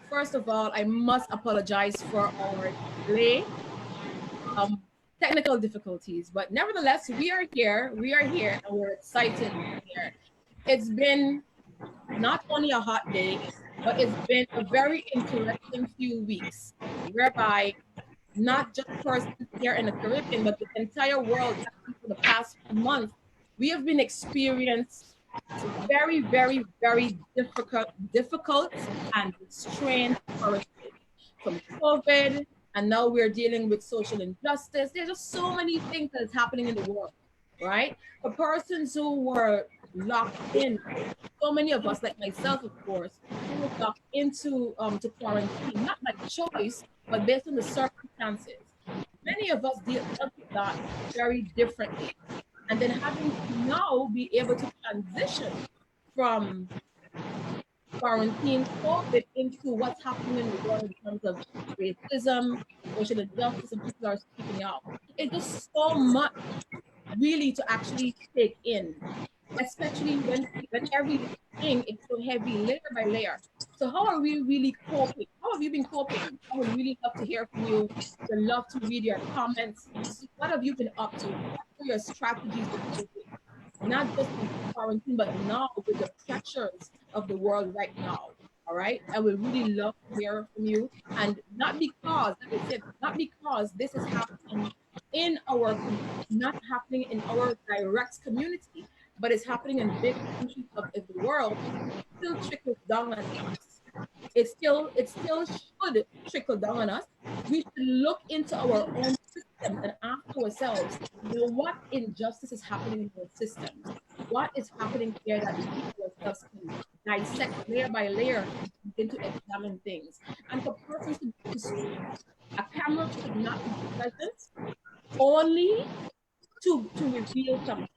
First of all, I must apologize for our delay, um, technical difficulties, but nevertheless, we are here. We are here, and we're excited to be here. It's been not only a hot day, but it's been a very interesting few weeks, whereby not just persons here in the Caribbean, but the entire world, actually for the past few months, we have been experiencing very, very, very difficult and strained quarantine from COVID, and now we're dealing with social injustice. There's just so many things that is happening in the world, right? For persons who were locked in, so many of us, like myself, of course, who were locked into to quarantine, not by choice, but based on the circumstances. Many of us dealt with that very differently. And then having to now be able to transition from quarantine COVID into what's happening in the world in terms of racism, social injustice, and people are speaking out. It's just so much really to actually take in, especially when everything is so heavy, layer by layer. So how are we really coping? How have you been coping? I would really love to hear from you. I'd love to read your comments. What have you been up to? What are your strategies with coping? Not just in quarantine, but now with the pressures of the world right now. All right. I would really love to hear from you. And not because, like I said, not because this is happening in our, not happening in our direct community, but it's happening in big countries of the world. It still trickles down on us. It still should trickle down on us. We should look into our own systems and ask ourselves, what injustice is happening in our systems? What is happening here that we ourselves can dissect layer by layer and begin to examine things? And for persons to speak, a camera should not be present only to reveal something.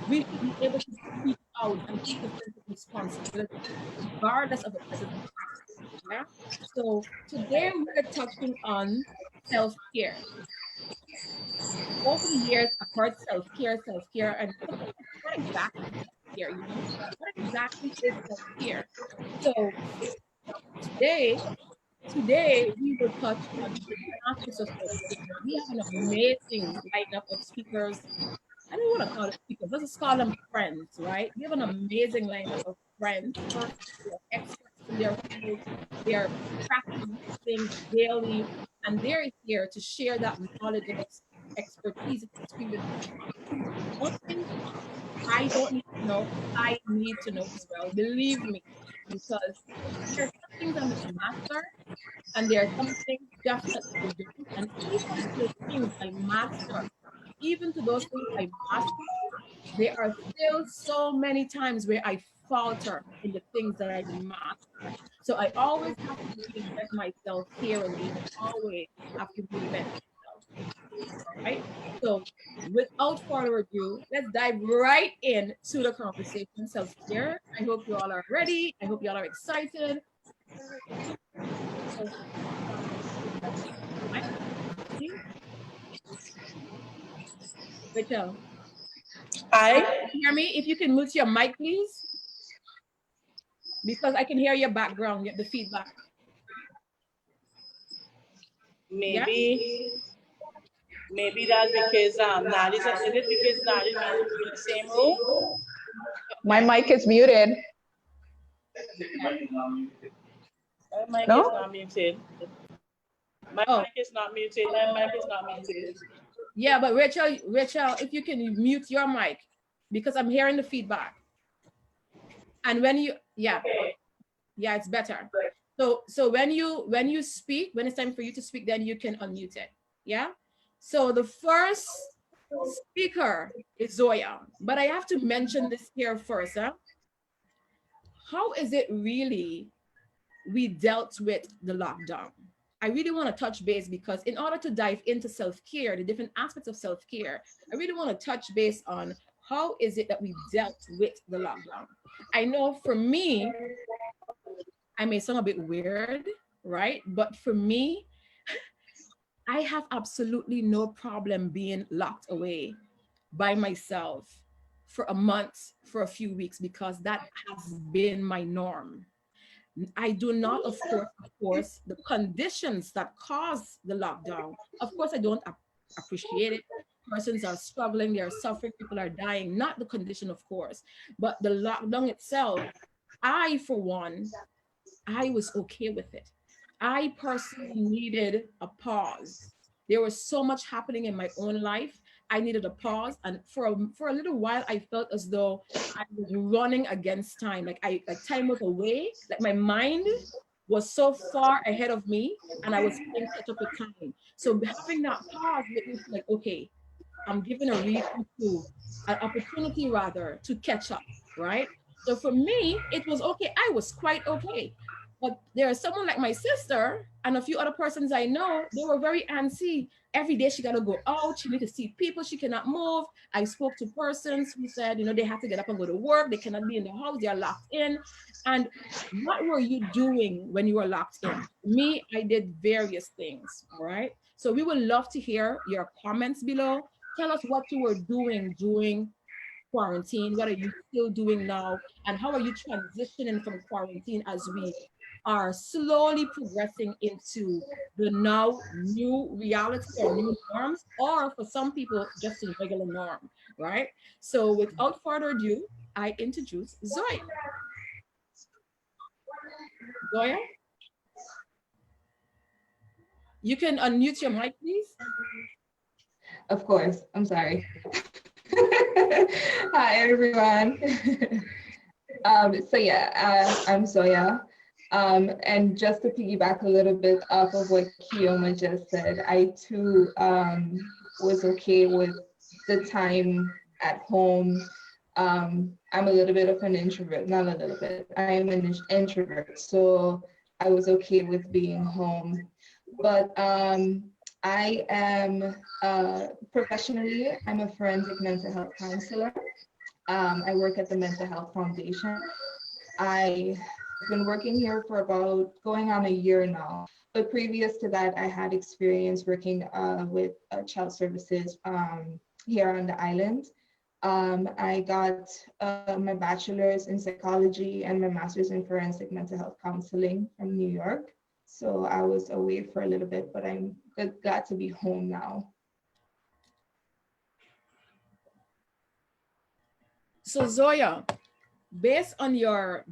We should be able to speak out and take a sense of responsibility, regardless of the person's background. Yeah. So today we're touching on self-care. Over the years, I've heard self-care, and what exactly is self-care? What exactly is self-care? So today we will touch on different aspects of self-care. We have an amazing lineup of speakers. I don't want to call it speakers. Let's just call them friends, right? We have an amazing lineup of friends. They're experts in their field. They're practicing things daily, and they're here to share that knowledge and expertise and experience with us. One thing I don't need to know, I need to know as well. Believe me, because there are some things I'm a master, and there are some things definitely I don't. And even to the things I master, even to those things I master, there are still so many times where I falter in the things that I master. So I always have to reinvent myself here and there. Always have to reinvent myself. All right. So without further ado, let's dive right into the conversation. Self-care. I hope you all are ready. I hope you all are excited. So, Rachel, Hi. can you hear me? If you can mute your mic, please, because I can hear your background, the feedback. Yeah. Maybe that's because Nadia's in it because Nadia's in the same room. My mic is muted. My mic No? is not muted. My mic is not muted. My mic is not muted. Yeah, but Rachel, if you can mute your mic, because I'm hearing the feedback. And when you, yeah, it's better. So when you speak, when it's time for you to speak, then you can unmute it. Yeah. So the first speaker is Zoya, but I have to mention this here first. Huh? How is it really we dealt with the lockdown? I really want to touch base because in order to dive into self-care, the different aspects of self-care, I really want to touch base on how is it that we dealt with the lockdown. I know for me, I may sound a bit weird, right? But for me, I have absolutely no problem being locked away by myself for a month, for a few weeks, because that has been my norm. I do not, of course, the conditions that cause the lockdown. Of course, I don't appreciate it. Persons are struggling, they are suffering, people are dying, not the condition, of course, but the lockdown itself. I, for one, I was okay with it. I personally needed a pause. There was so much happening in my own life. I needed a pause, and for a little while, I felt as though I was running against time. Like time was away. Like my mind was so far ahead of me, and I was playing catch up with time. So having that pause made me feel like, okay, I'm given a reason to, an opportunity rather, to catch up, right? So for me, it was okay. I was quite okay. But there's someone like my sister and a few other persons I know, they were very antsy. Every day she got to go out. She need to see people. She cannot move. I spoke to persons who said, they have to get up and go to work. They cannot be in the house. They are locked in. And what were you doing when you were locked in? Me, I did various things. All right. So we would love to hear your comments below. Tell us what you were doing during quarantine. What are you still doing now? And how are you transitioning from quarantine as we are slowly progressing into the now new reality or new norms, or for some people, just a regular norm, right? So without further ado, I introduce Zoya. Zoya, you can unmute your mic, please. Of course. I'm sorry. Hi, everyone. I'm Zoya. And just to piggyback a little bit off of what Keoma just said, I too was okay with the time at home. I'm a little bit of an introvert, not a little bit. I am an introvert, so I was okay with being home. But I am professionally, I'm a forensic mental health counselor. I work at the Mental Health Foundation. I've been working here for about going on a year now. But previous to that, I had experience working with child services here on the island. I got my bachelor's in psychology and my master's in forensic mental health counseling from New York. So I was away for a little bit, but I'm glad to be home now. So Zoya, based on your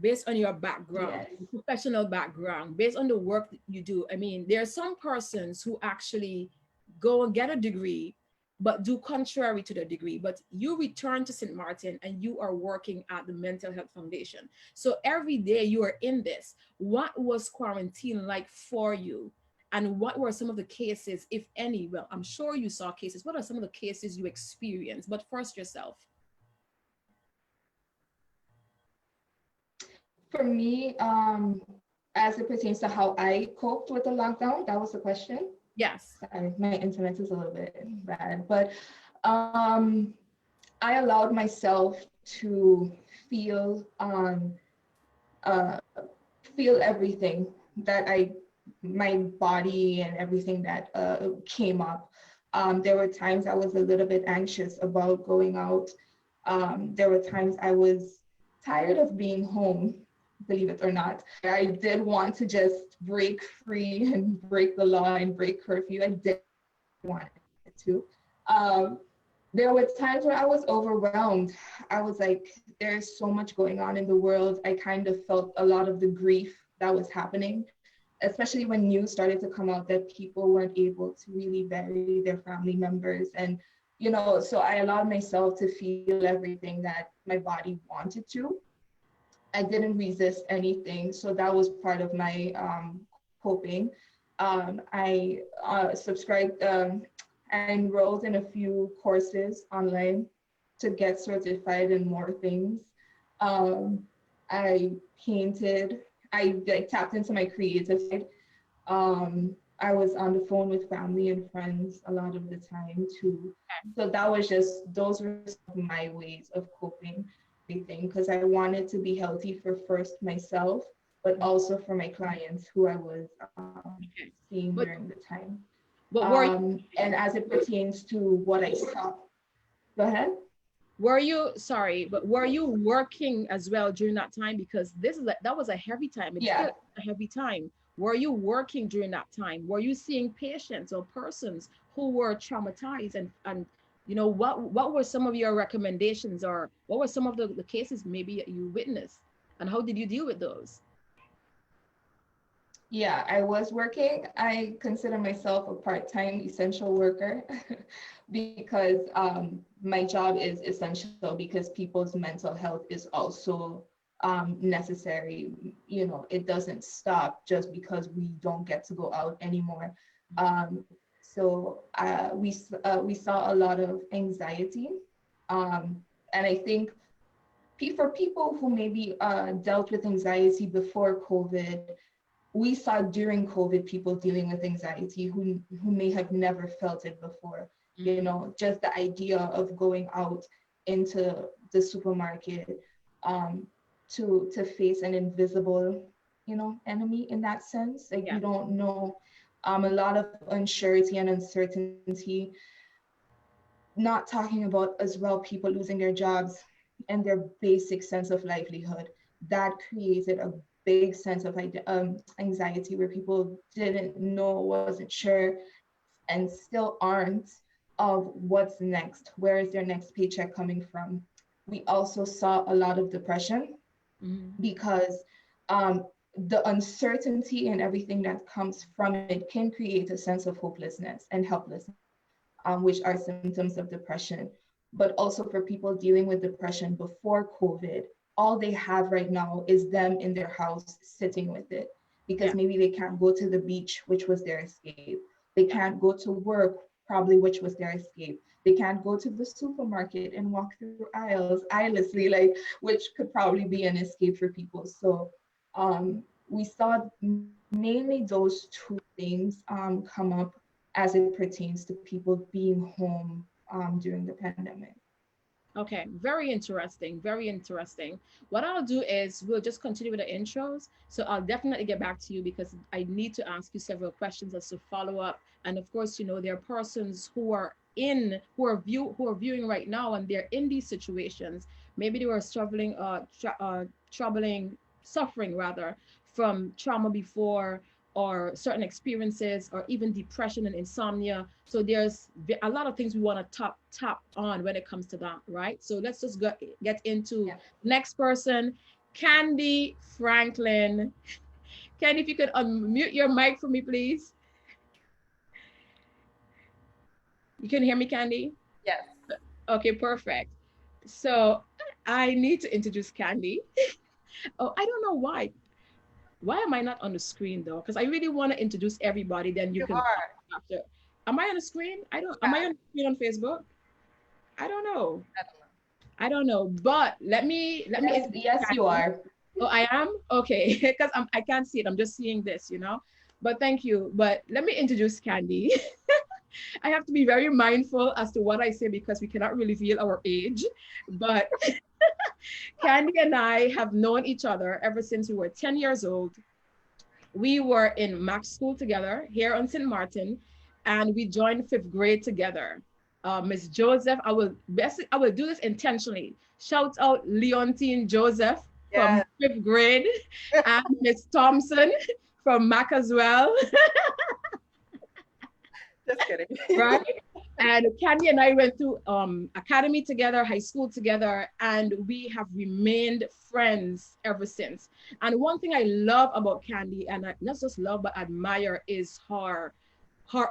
background, Yes. professional background, based on the work that you do, I mean, there are some persons who actually go and get a degree but do contrary to the degree. But you return to St. Martin and you are working at the Mental Health Foundation. So every day you are in this. What was quarantine like for you? And what were some of the cases, if any? Well, I'm sure you saw cases. What are some of the cases you experienced? But first, yourself. For me, as it pertains to how I coped with the lockdown, that was the question. Yes. Sorry, my internet is a little bit bad, but I allowed myself to feel feel everything that my body and everything that came up. There were times I was a little bit anxious about going out. There were times I was tired of being home, believe it or not. I did want to just break free and break the law and break curfew. I did want to. There were times where I was overwhelmed. I was like, there's so much going on in the world. I kind of felt a lot of the grief that was happening, especially when news started to come out that people weren't able to really bury their family members. And, so I allowed myself to feel everything that my body wanted to. I didn't resist anything. So that was part of my coping. I subscribed, I enrolled in a few courses online to get certified in more things. I painted, I tapped into my creative side. I was on the phone with family and friends a lot of the time too. So those were my ways of coping everything, because I wanted to be healthy for first myself, but also for my clients who I was seeing during the time. And as it pertains to what I saw, go ahead. Were you, sorry, but were you working as well during that time? Because that was a heavy time. It's Yeah. still a heavy time. Were you working during that time? Were you seeing patients or persons who were traumatized, and what were some of your recommendations, or what were some of the cases maybe you witnessed, and how did you deal with those? Yeah, I was working. I consider myself a part-time essential worker because my job is essential because people's mental health is also necessary. You know, it doesn't stop just because we don't get to go out anymore. We saw a lot of anxiety, and I think for people who maybe dealt with anxiety before COVID, we saw during COVID people dealing with anxiety who may have never felt it before. You know, just the idea of going out into the supermarket to face an invisible, enemy in that sense. Like, you don't know, a lot of unsurety and uncertainty. Not talking about as well people losing their jobs and their basic sense of livelihood. That created a big sense of anxiety where people didn't know, wasn't sure, and still aren't, of what's next. Where is their next paycheck coming from? We also saw a lot of depression because the uncertainty and everything that comes from it can create a sense of hopelessness and helplessness, which are symptoms of depression. But also for people dealing with depression before COVID, all they have right now is them in their house sitting with it, because maybe they can't go to the beach, which was their escape. They can't go to work, probably, which was their escape. They can't go to the supermarket and walk through aisles eyelessly, which could probably be an escape for people. So we saw mainly those two things come up as it pertains to people being home during the pandemic. Okay, very interesting, very interesting. What I'll do is we'll just continue with the intros. So I'll definitely get back to you because I need to ask you several questions as to follow up. And of course, there are persons who are viewing right now, and they're in these situations. Maybe they were suffering rather from trauma before, or certain experiences, or even depression and insomnia. So there's a lot of things we want to tap on when it comes to that, right? So let's just get into next person, Kandey Franklyn. Kandey, if you could unmute your mic for me, please. You can hear me, Kandey? Yes. Okay, perfect. So I need to introduce Kandey. Oh, I don't know why. Why am I not on the screen though? Because I really want to introduce everybody. Then you can. After. Am I on the screen? Am I on the screen on Facebook? I don't know. I don't know. But let me. Yes, you are. Oh, I am? Okay. Because I can't see it. I'm just seeing this, But thank you. But let me introduce Kandey. I have to be very mindful as to what I say because we cannot really reveal our age. But Kandey and I have known each other ever since we were 10 years old. We were in Max School together here on St. Martin, and we joined 5th grade together. Miss Joseph, I will do this intentionally. Shout out Leontine Joseph from 5th grade, and Miss Thompson from Mac as well. Just kidding. Right? And Kandey and I went to academy together, high school together, and we have remained friends ever since. And one thing I love about Kandey, and not just love, but admire, is her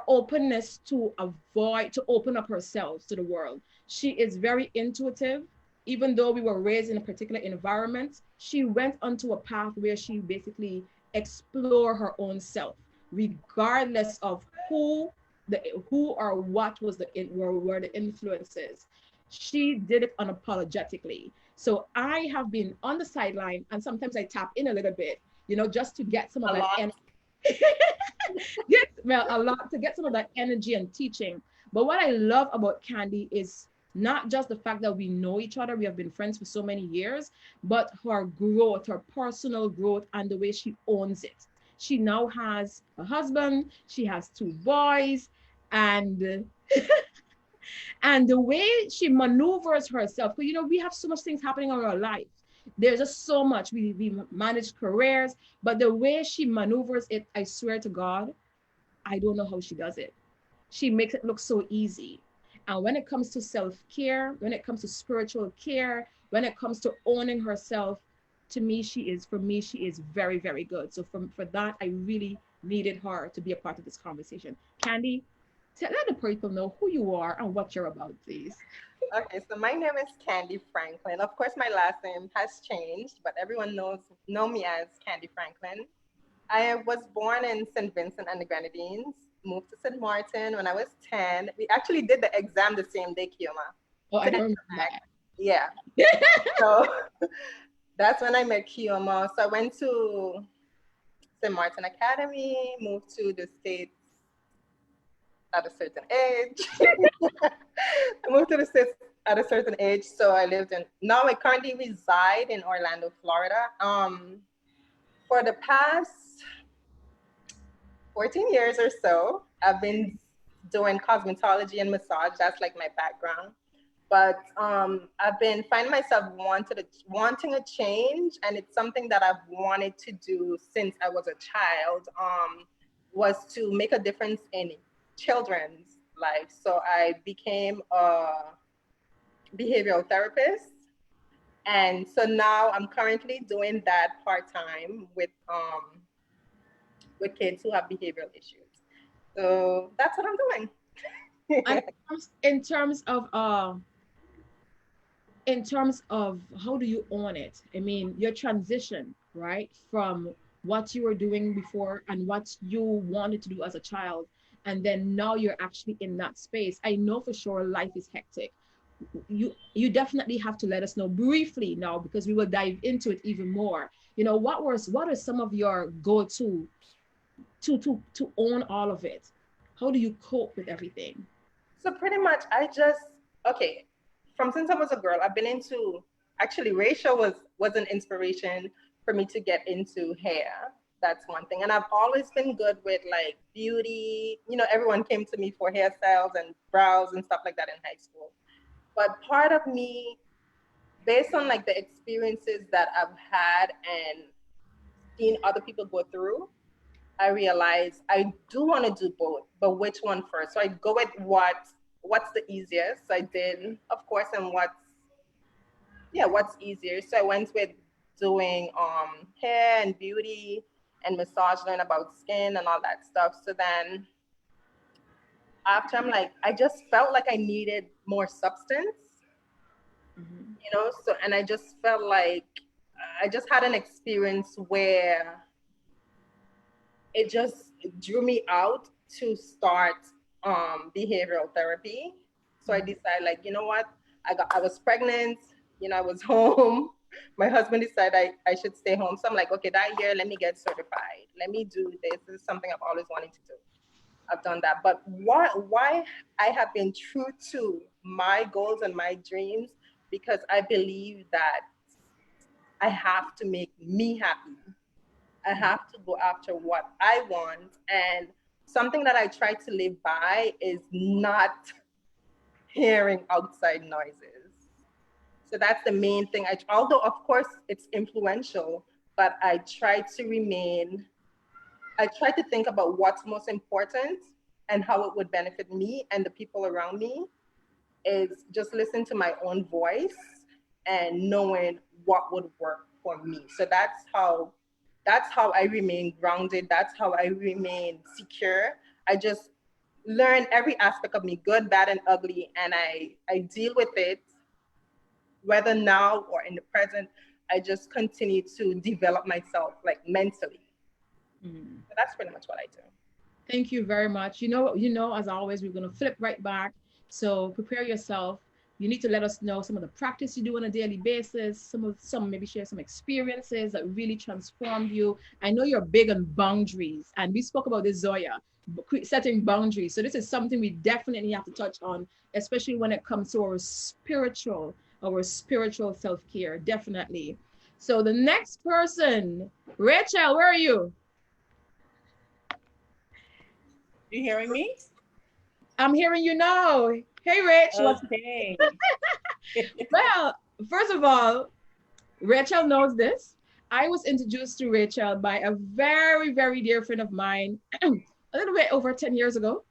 openness to open up herself to the world. She is very intuitive. Even though we were raised in a particular environment, she went onto a path where she basically explored her own self, regardless of who or what were the influences. She did it unapologetically. So I have been on the sideline, and sometimes I tap in a little bit, just to get some of that energy. To get some of that energy and teaching. But what I love about Kandey is not just the fact that we know each other, we have been friends for so many years, but her growth, her personal growth, and the way she owns it. She now has a husband, she has 2 boys, and And the way she maneuvers herself, because, you know, we have so much things happening in our life. There's just so much. We manage careers, but the way she maneuvers it, I swear to God, I don't know how she does it. She makes it look so easy. And when it comes to self-care, when it comes to spiritual care, when it comes to owning herself, to me, for me, she is very, very good. So for that, I really needed her to be a part of this conversation. Kandey, let the people know who you are and what you're about, please. Okay, so my name is Kandey Franklyn. Of course, my last name has changed, but everyone know me as Kandey Franklyn. I was born in St. Vincent and the Grenadines, moved to St. Martin when I was 10. We actually did the exam the same day, Keoma. Oh, I don't remember that. Yeah. So that's when I met Keoma. So I went to St. Martin Academy, moved to the States at a certain age. I moved to the States at a certain age. So now I currently reside in Orlando, Florida. For the past 14 years or so, I've been doing cosmetology and massage. That's like my background. But I've been finding myself wanting a change, and it's something that I've wanted to do since I was a child, was to make a difference in children's lives. So I became a behavioral therapist. And so now I'm currently doing that part-time with kids who have behavioral issues. So that's what I'm doing. in terms of how do you own it? I mean, your transition, right, from what you were doing before and what you wanted to do as a child, and then now you're actually in that space. I know for sure life is hectic. You definitely have to let us know briefly now, because we will dive into it even more. You know, what are some of your go-to to own all of it? How do you cope with everything? So pretty much from since I was a girl, I've been into, actually Rachel was an inspiration for me to get into hair. That's one thing. And I've always been good with like beauty. You know, everyone came to me for hairstyles and brows and stuff like that in high school. But part of me, based on like the experiences that I've had and seen other people go through, I realized I do want to do both, but which one first? So I go with what's the easiest. So I did, of course, and what's easier. So I went with doing hair and beauty and massage, learn about skin and all that stuff. So then after, I just felt like I needed more substance, you know? So, and I just felt like I just had an experience where it just drew me out to start behavioral therapy. So I decided, like, you know what? I was pregnant, you know, I was home. My husband decided I should stay home. So I'm like, okay, that year, let me get certified. Let me do this. This is something I've always wanted to do. I've done that. But why I have been true to my goals and my dreams, because I believe that I have to make me happy. I have to go after what I want. And something that I try to live by is not hearing outside noises. So that's the main thing. Although of course it's influential, but I try to think about what's most important and how it would benefit me and the people around me, is just listen to my own voice and knowing what would work for me. So that's how I remain grounded. That's how I remain secure. I just learn every aspect of me, good, bad, and ugly, and I deal with it, whether now or in the present. I just continue to develop myself, like, mentally. So that's pretty much what I do. Thank you very much. You know, as always, we're going to flip right back. So prepare yourself. You need to let us know some of the practice you do on a daily basis, some maybe share some experiences that really transformed you. I know you're big on boundaries, and we spoke about this, Zoya, setting boundaries. So this is something we definitely have to touch on, especially when it comes to our spiritual self-care, definitely. So the next person, Rachel, where are you? You hearing me? I'm hearing you now. Hey, Rich. Okay. Well, first of all, Rachel knows this. I was introduced to Rachel by a very, very dear friend of mine a little bit over 10 years ago.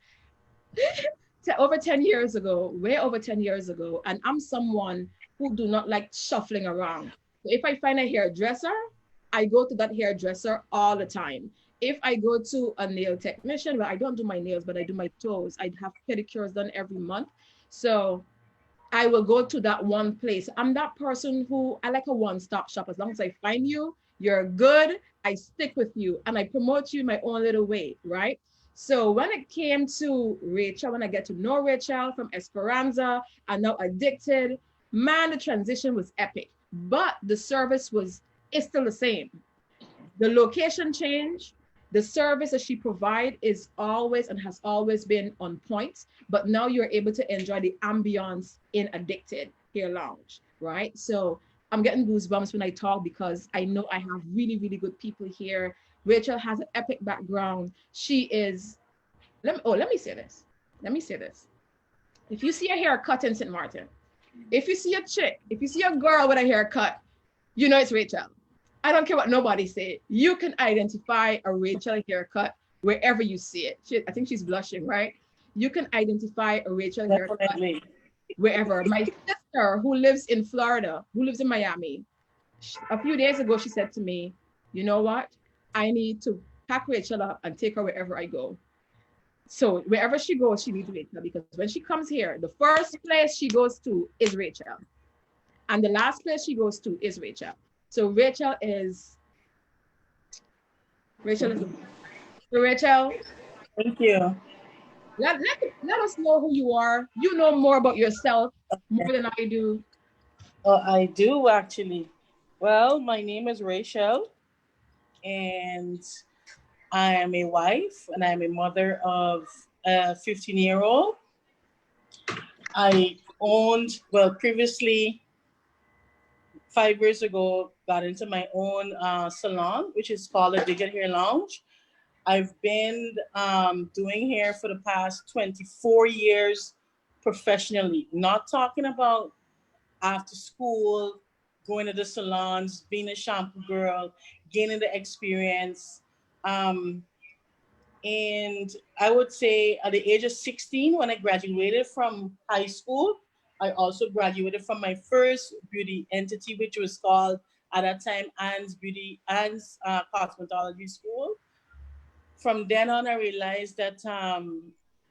Over 10 years ago, way over 10 years ago. And I'm someone who do not like shuffling around. So if I find a hairdresser, I go to that hairdresser all the time. If I go to a nail technician, well, I don't do my nails, but I do my toes. I have pedicures done every month. So I will go to that one place. I'm that person who I like a one-stop shop. As long as I find you, you're good, I stick with you and I promote you in my own little way, right? So when it came to Rachel, when I get to know Rachel from Esperanza and now Addicted, man, the transition was epic. But the service is still the same. The location change, the service that she provides is always and has always been on point, but now you're able to enjoy the ambience in Addicted Hair Lounge, right? So I'm getting goosebumps when I talk because I know I have really, really good people here. Rachel has an epic background. She is, let me say this. Let me say this. If you see a haircut in St. Martin, if you see a chick, if you see a girl with a haircut, you know it's Rachel. I don't care what nobody say. You can identify a Rachel haircut wherever you see it. I think she's blushing, right? You can identify a Rachel haircut wherever. My sister who lives in Florida, who lives in Miami, a few days ago, she said to me, you know what? I need to pack Rachel up and take her wherever I go. So wherever she goes, she needs Rachel because when she comes here, the first place she goes to is Rachel. And the last place she goes to is Rachel. So Rachel is so Rachel. Thank you. Let us know who you are. You know more about yourself more than I do. I do actually. Well, my name is Rachel, and I am a wife, and I'm a mother of a 15-year-old. I owned, well, previously, 5 years ago, got into my own salon, which is called a Digital Hair Lounge. I've been doing hair for the past 24 years professionally, not talking about after school, going to the salons, being a shampoo girl, gaining the experience. And I would say at the age of 16, when I graduated from high school, I also graduated from my first beauty entity, which was called at that time Anne's Cosmetology School. From then on, I realized that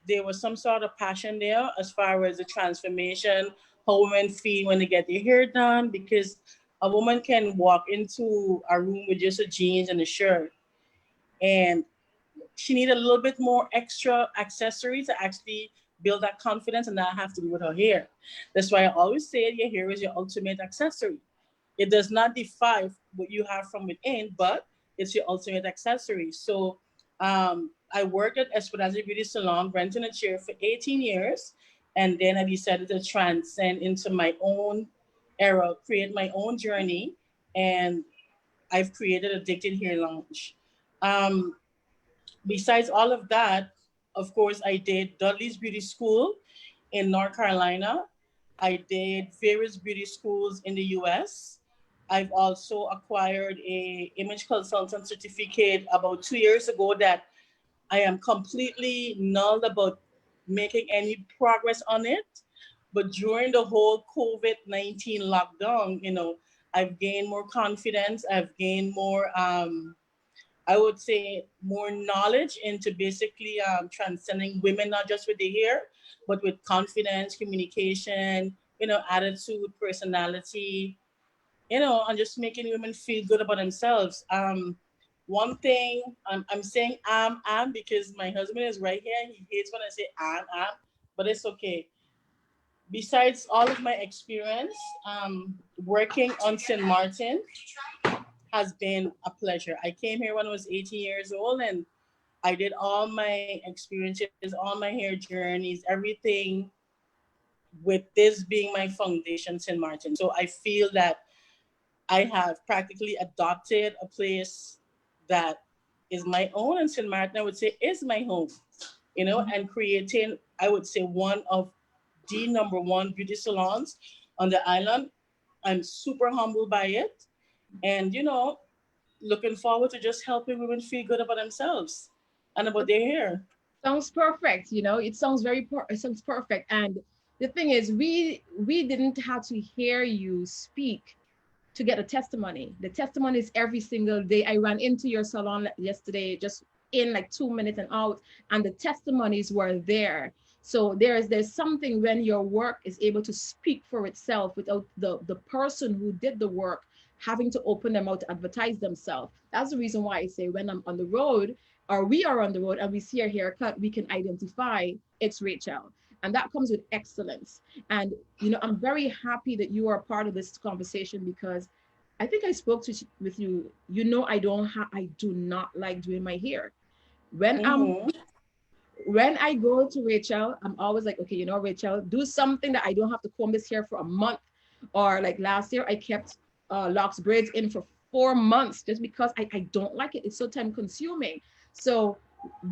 there was some sort of passion there as far as the transformation, how women feel when they get their hair done, because a woman can walk into a room with just a jeans and a shirt, and she needed a little bit more extra accessories to actually build that confidence and not have to do with her hair. That's why I always say your hair is your ultimate accessory. It does not define what you have from within, but it's your ultimate accessory. So I worked at Esperanza Beauty Salon, renting a chair for 18 years. And then I decided to transcend into my own era, create my own journey. And I've created Addicted Hair Lounge. Besides all of that, of course, I did Dudley's Beauty School in North Carolina. I did various beauty schools in the US. I've also acquired a image consultant certificate about 2 years ago that I am completely null about making any progress on it. But during the whole COVID-19 lockdown, I've gained more confidence. I've gained more, I would say, more knowledge into basically transcending women, not just with the hair, but with confidence, communication, attitude, personality, and just making women feel good about themselves. One thing I'm saying am because my husband is right here. He hates when I say am, but it's okay. Besides all of my experience, working on St. Martin has been a pleasure. I came here when I was 18 years old, and I did all my experiences, all my hair journeys, everything with this being my foundation, St. Martin. So I feel that I have practically adopted a place that is my own, and St. Martin, I would say, is my home, and creating, I would say, one of the #1 beauty salons on the island. I'm super humbled by it. And, looking forward to just helping women feel good about themselves and about their hair. Sounds perfect. It sounds it sounds perfect. And the thing is, we didn't have to hear you speak to get a testimony. The testimony is every single day. I ran into your salon yesterday, just in like 2 minutes and out, and the testimonies were there. So there's something when your work is able to speak for itself without the person who did the work having to open them out to advertise themselves. That's the reason why I say when I'm on the road, or we are on the road and we see a haircut, we can identify it's Rachel. And that comes with excellence. And, I'm very happy that you are part of this conversation, because I think I spoke with you. I do not like doing my hair. When I go to Rachel, I'm always like, okay, Rachel, do something that I don't have to comb this hair for a month. Or like last year, I kept locks braids in for 4 months just because I don't like it. It's so time consuming. So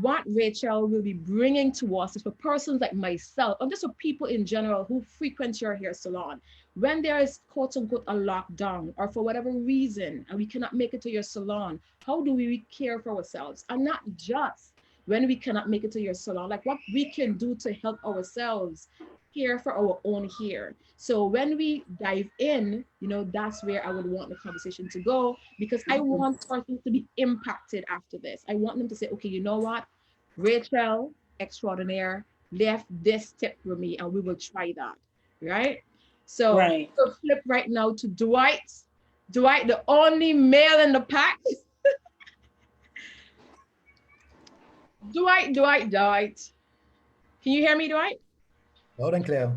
what Rachel will be bringing to us is for persons like myself, and just for people in general who frequent your hair salon, when there is quote unquote a lockdown, or for whatever reason, and we cannot make it to your salon, how do we care for ourselves? And not just when we cannot make it to your salon, like what we can do to help ourselves care for our own hair. So when we dive in, that's where I would want the conversation to go, because I want persons to be impacted after this. I want them to say, okay, you know what? Rachel Extraordinaire left this tip for me, and we will try that, right? So we'll flip right now to Dwight. Dwight, the only male in the pack. Dwight. Can you hear me, Dwight? Loud and clear.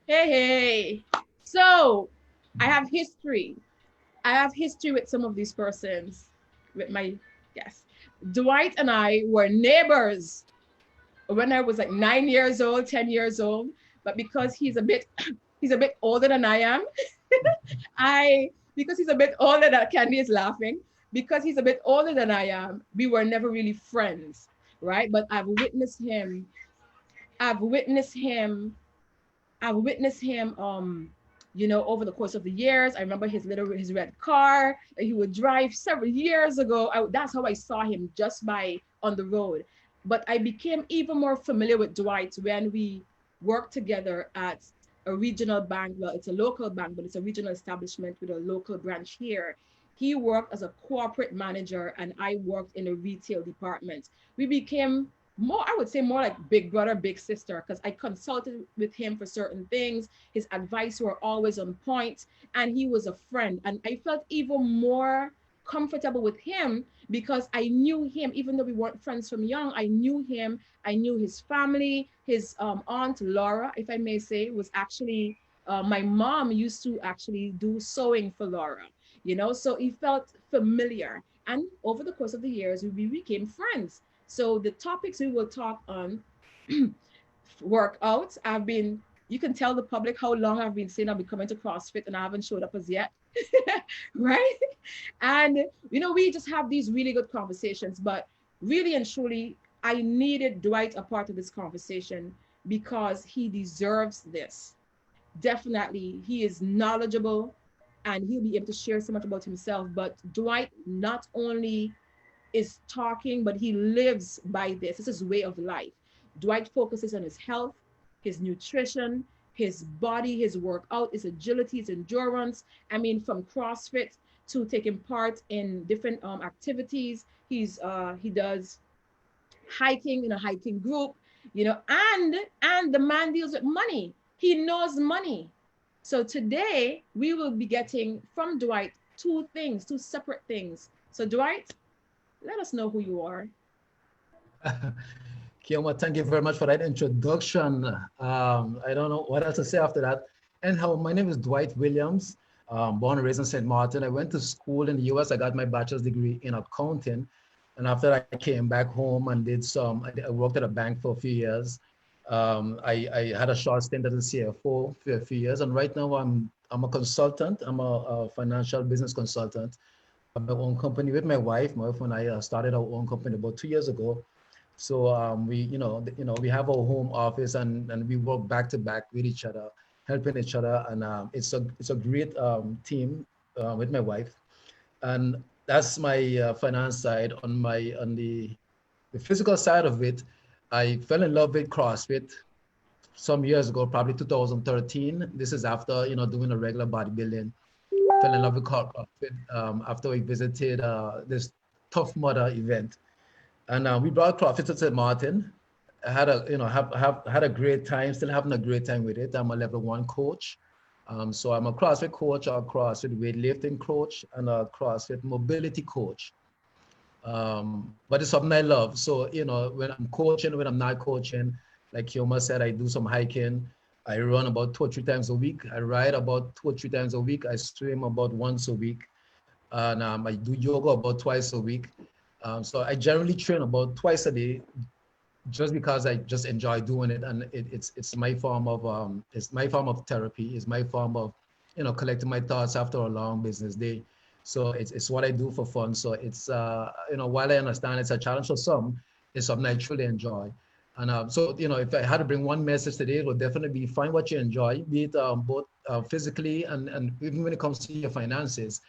Hey. So I have history with some of these persons, with my guests. Dwight and I were neighbors when I was like 9 years old, 10 years old. But because he's a bit older than I am, because he's a bit older than Kandey is laughing, because he's a bit older than I am, we were never really friends, right? But I've witnessed him over the course of the years. I remember his red car that he would drive several years ago. That's how I saw him, just on the road. But I became even more familiar with Dwight when we worked together at a regional bank. Well, it's a local bank, but it's a regional establishment with a local branch here. He worked as a corporate manager and I worked in a retail department. We became more like big brother, big sister, because I consulted with him for certain things. His advice were always on point, and he was a friend. And I felt even more comfortable with him because I knew him, even though we weren't friends from young. I knew him. I knew his family. His aunt Laura, if I may say, was actually my mom used to actually do sewing for Laura. So he felt familiar. And over the course of the years, we became friends. So the topics we will talk on, workouts. You can tell the public how long I've been saying I'll be coming to CrossFit and I haven't showed up as yet, right? And, we just have these really good conversations, but really and truly, I needed Dwight a part of this conversation because he deserves this. Definitely, he is knowledgeable and he'll be able to share so much about himself, but Dwight not only is talking, but he lives by this. This is way of life. Dwight focuses on his health, his nutrition, his body, his workout, his agility, his endurance. From CrossFit to taking part in different activities. He does hiking in a hiking group, and the man deals with money. He knows money. So today we will be getting from Dwight two separate things. So Dwight, let us know who you are. Keoma, thank you very much for that introduction. I don't know what else to say after that. Anyhow, my name is Dwight Williams, born and raised in St. Martin. I went to school in the US. I got my bachelor's degree in accounting. And after I came back home and I worked at a bank for a few years. I had a short stint as a CFO for a few years. And right now I'm a consultant. I'm a financial business consultant. I have my own company with my wife. My wife and I started our own company about 2 years ago. So we have our home office, and we work back to back with each other, helping each other, and it's a great team with my wife, and that's my finance side. On the physical side of it, I fell in love with CrossFit some years ago, probably 2013. This is after doing a regular bodybuilding. Fell in love with CrossFit after we visited this Tough Mudder event, and we brought CrossFit to St. Martin. I had a have had a great time. Still having a great time with it. I'm a level 1 coach, so I'm a CrossFit coach, a CrossFit weightlifting coach, and a CrossFit mobility coach. But it's something I love. So when I'm coaching, when I'm not coaching, like Keoma said, I do some hiking. I run about 2 or 3 times a week. I ride about 2 or 3 times a week. I swim about once a week, and I do yoga about twice a week. So I generally train about twice a day, just because I just enjoy doing it, and it's my form of therapy. It's my form of collecting my thoughts after a long business day. So it's what I do for fun. So it's while I understand it's a challenge for some, it's something I truly enjoy. And so if I had to bring one message today, it would definitely be find what you enjoy, be it both physically and even when it comes to your finances.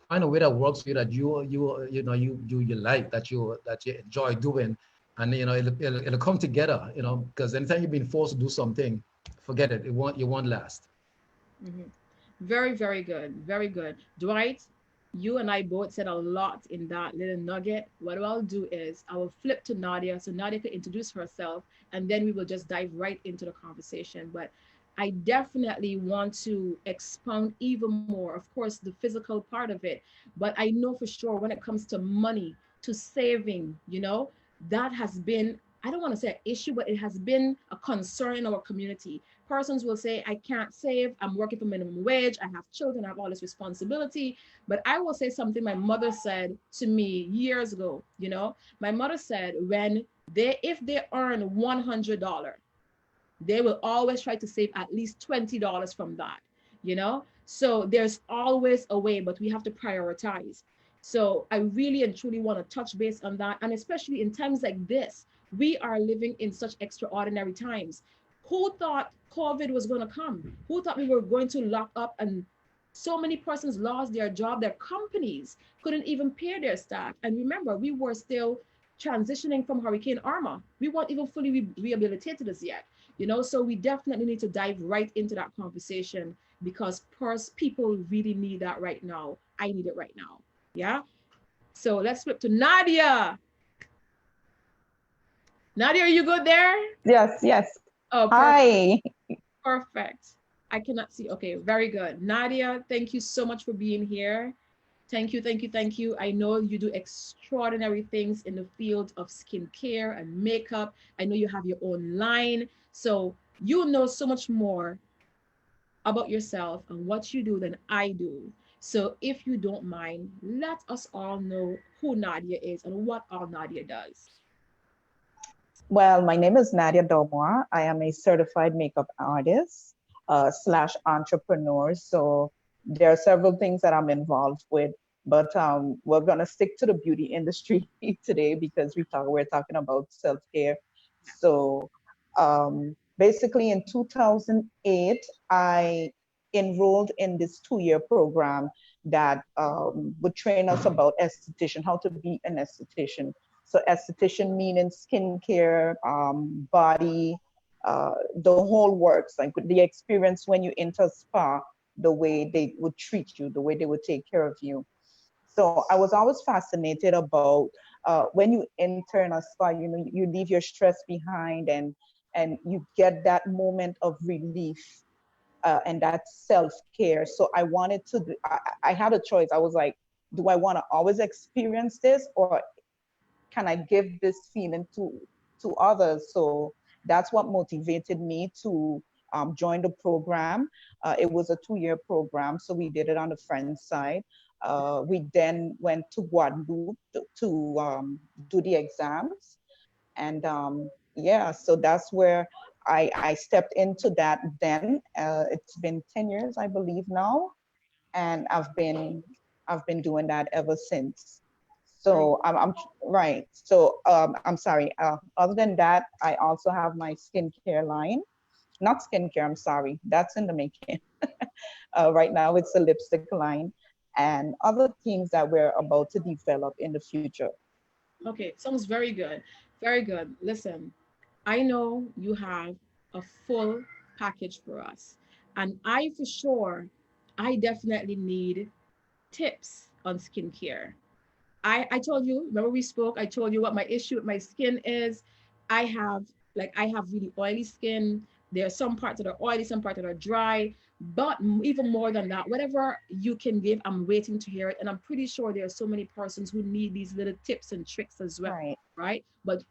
Find a way that works for you, that you like, that you enjoy doing, and it'll come together. Because anytime you've been forced to do something, forget it. It won't last. Mhm. Very, very good. Very good. Dwight, you and I both said a lot in that little nugget. What I'll do is I will flip to Nadia so Nadia can introduce herself, and then we will just dive right into the conversation. But I definitely want to expound even more, of course, the physical part of it. But I know for sure when it comes to money, to saving, that has been, I don't want to say an issue, but it has been a concern in our community. Persons will say, I can't save, I'm working for minimum wage, I have children, I have all this responsibility. But I will say something my mother said to me years ago. My mother said, if they earn $100, they will always try to save at least $20 from that. So there's always a way, but we have to prioritize. So I really and truly want to touch base on that, and especially in times like this, we are living in such extraordinary times. Who thought COVID was going to come? Who thought we were going to lock up, and so many persons lost their job, their companies couldn't even pay their staff? And remember, we were still transitioning from Hurricane Irma. We weren't even fully rehabilitated as yet. So we definitely need to dive right into that conversation, because people really need that right now. I need it right now. Yeah. So let's flip to Nadia. Nadia, are you good there? Yes, yes. Oh, Hi. perfect. I cannot see. Okay, very good. Nadia, thank you so much for being here. Thank you, thank you, thank you. I know you do extraordinary things in the field of skincare and makeup. I know you have your own line. So you know so much more about yourself and what you do than I do. So if you don't mind, let us all know who Nadia is and what all Nadia does. Well, my name is Nadia Dormoy. I am a certified makeup artist slash entrepreneur. So there are several things that I'm involved with, but we're gonna stick to the beauty industry today because we're talking about self-care. So basically in 2008, I enrolled in this 2-year program that would train us about esthetician, how to be an esthetician. So esthetician meaning skincare, body, the whole works, like the experience when you enter a spa, the way they would treat you, the way they would take care of you. So I was always fascinated about when you enter in a spa, you leave your stress behind, and you get that moment of relief and that self-care. So I wanted to, I had a choice. I was like, do I want to always experience this, or can I give this feeling to others? So that's what motivated me to join the program. It was a 2-year program, so we did it on the French side. We then went to Guadeloupe to do the exams. And yeah, so that's where I stepped into that then. It's been 10 years, I believe now. And I've been doing that ever since. So I'm right. So I'm sorry. Other than that, I also have my skincare line. Not skincare, I'm sorry. That's in the making. Right now, it's a lipstick line and other things that we're about to develop in the future. Okay, sounds very good. Very good. Listen, I know you have a full package for us. And I, for sure, I definitely need tips on skincare. I told you, remember we spoke, I told you what my issue with my skin is. I have I have really oily skin. There are some parts that are oily, some parts that are dry. But even more than that, whatever you can give, I'm waiting to hear it. And I'm pretty sure there are so many persons who need these little tips and tricks as well, right? But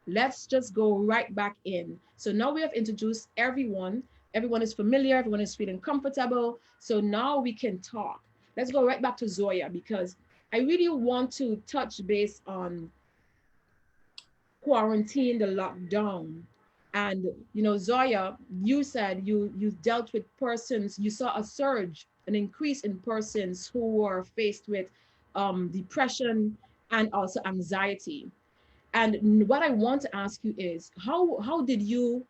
let's just go right back in. So now we have introduced everyone. Everyone is familiar, everyone is feeling comfortable. So now we can talk. Let's go right back to Zoya, because I really want to touch base on quarantine, the lockdown. And Zoya, you said you dealt with persons, you saw a surge, an increase in persons who were faced with depression and also anxiety. And what I want to ask you is how did you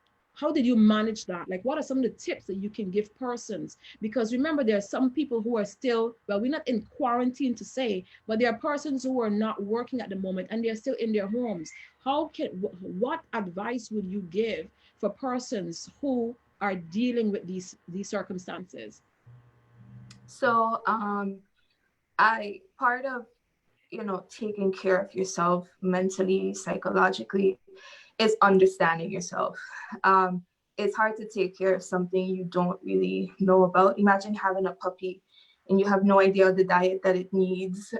manage that? Like, what are some of the tips that you can give persons? Because remember, there are some people who are still, well, we're not in quarantine to say, but there are persons who are not working at the moment and they're still in their homes. What advice would you give for persons who are dealing with these circumstances? So I part of taking care of yourself mentally, psychologically, is understanding yourself. It's hard to take care of something you don't really know about. Imagine having a puppy and you have no idea the diet that it needs.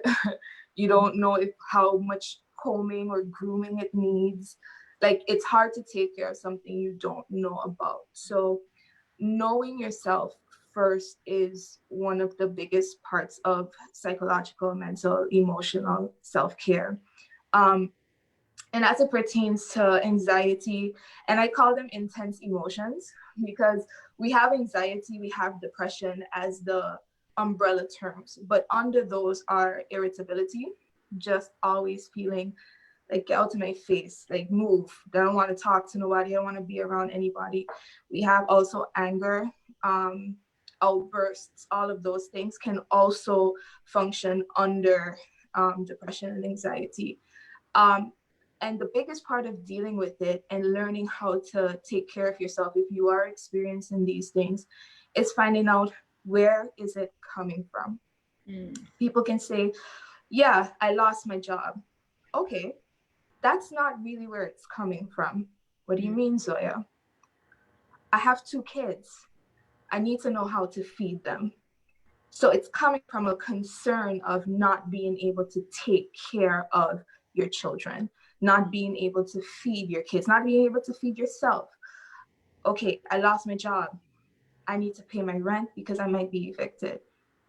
You don't know how much combing or grooming it needs. Like, it's hard to take care of something you don't know about. So knowing yourself first is one of the biggest parts of psychological, mental, emotional self-care. And as it pertains to anxiety, and I call them intense emotions, because we have anxiety, we have depression as the umbrella terms, but under those are irritability, just always feeling like, get out of my face, like move. I don't want to talk to nobody. I don't want to be around anybody. We have also anger, outbursts. All of those things can also function under depression and anxiety. And the biggest part of dealing with it and learning how to take care of yourself if you are experiencing these things is finding out, where is it coming from? People can say, yeah, I lost my job. Okay, that's not really where it's coming from. What do you mean, Zoya? I have 2 kids. I need to know how to feed them. So it's coming from a concern of not being able to take care of your children, not being able to feed your kids, not being able to feed yourself. Okay, I lost my job. I need to pay my rent because I might be evicted.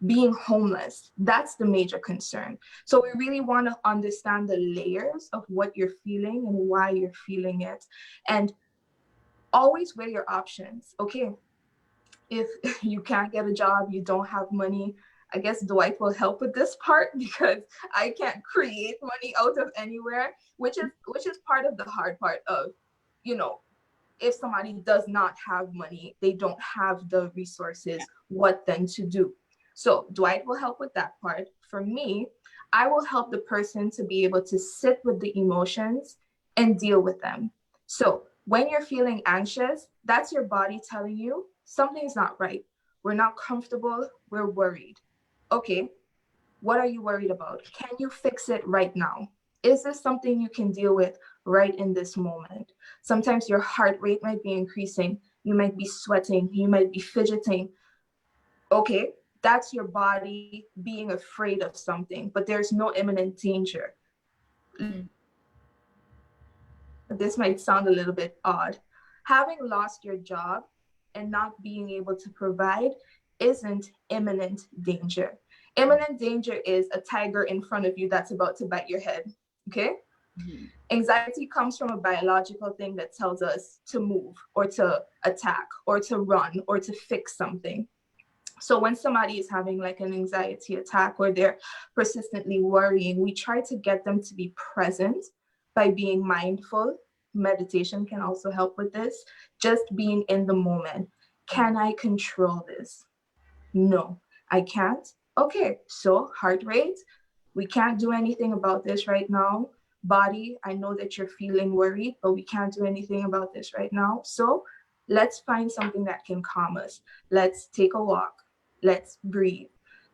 Being homeless, that's the major concern. So we really want to understand the layers of what you're feeling and why you're feeling it. And always weigh your options. Okay, if you can't get a job, you don't have money, I guess Dwight will help with this part, because I can't create money out of anywhere, which is part of the hard part of, if somebody does not have money, they don't have the resources, what then to do? So Dwight will help with that part. For me, I will help the person to be able to sit with the emotions and deal with them. So when you're feeling anxious, that's your body telling you something's not right. We're not comfortable, we're worried. Okay, what are you worried about? Can you fix it right now? Is this something you can deal with right in this moment? Sometimes your heart rate might be increasing. You might be sweating. You might be fidgeting. Okay, that's your body being afraid of something, but there's no imminent danger. This might sound a little bit odd. Having lost your job and not being able to provide isn't imminent danger. Imminent danger is a tiger in front of you that's about to bite your head, okay? Anxiety comes from a biological thing that tells us to move or to attack or to run or to fix something. So when somebody is having like an anxiety attack or they're persistently worrying, we try to get them to be present by being mindful. Meditation can also help with this. Just being in the moment. Can I control this? No, I can't. Okay, so heart rate, we can't do anything about this right now. Body, I know that you're feeling worried, but we can't do anything about this right now. So let's find something that can calm us. Let's take a walk. Let's breathe.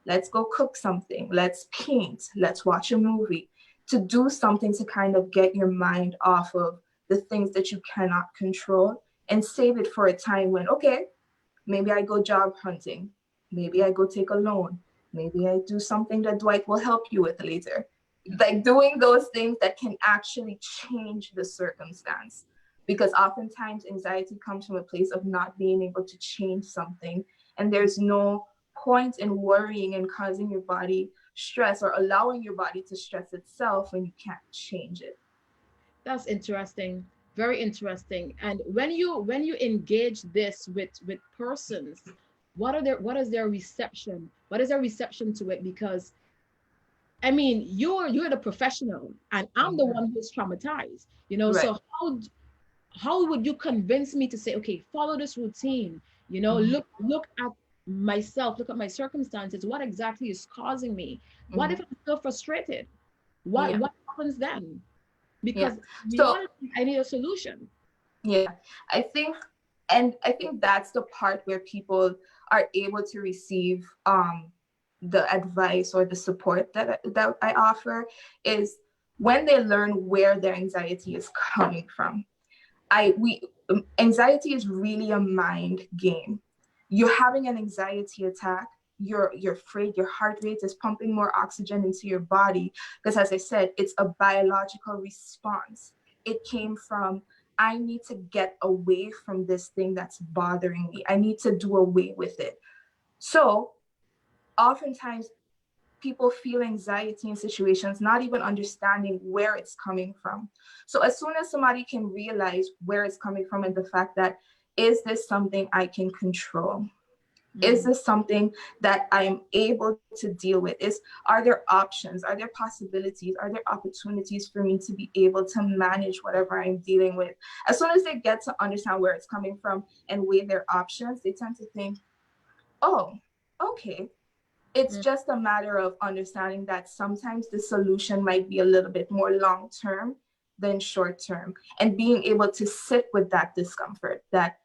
Let's go cook something. Let's paint. Let's watch a movie. To do something to kind of get your mind off of the things that you cannot control and save it for a time when, okay, maybe I go job hunting. Maybe I go take a loan. Maybe I do something that Dwight will help you with later. Like doing those things that can actually change the circumstance. Because oftentimes anxiety comes from a place of not being able to change something. And there's no point in worrying and causing your body stress or allowing your body to stress itself when you can't change it. That's interesting. Very interesting. And when you engage this with persons, what is their reception? What is their reception to it? Because I mean, you're the professional, and I'm the one who's traumatized. You know, Right. so how would you convince me to say, okay, follow this routine? You know, look at myself, look at my circumstances. What exactly is causing me? What if I'm still frustrated? What happens then? Because I need a solution. Yeah, I think that's the part where people are able to receive the advice or the support that I offer is when they learn where their anxiety is coming from. Anxiety is really a mind game. You're having an anxiety attack, you're afraid, your heart rate is pumping more oxygen into your body because, as I said, it's a biological response. It came from, I need to get away from this thing that's bothering me. I need to do away with it. So oftentimes people feel anxiety in situations, not even understanding where it's coming from. So as soon as somebody can realize where it's coming from and the fact that, is this something I can control? Is this something that I'm able to deal with? Are there options? Are there possibilities? Are there opportunities for me to be able to manage whatever I'm dealing with? As soon as they get to understand where it's coming from and weigh their options, they tend to think, oh, okay. It's just a matter of understanding that sometimes the solution might be a little bit more long-term than short-term, and being able to sit with that discomfort that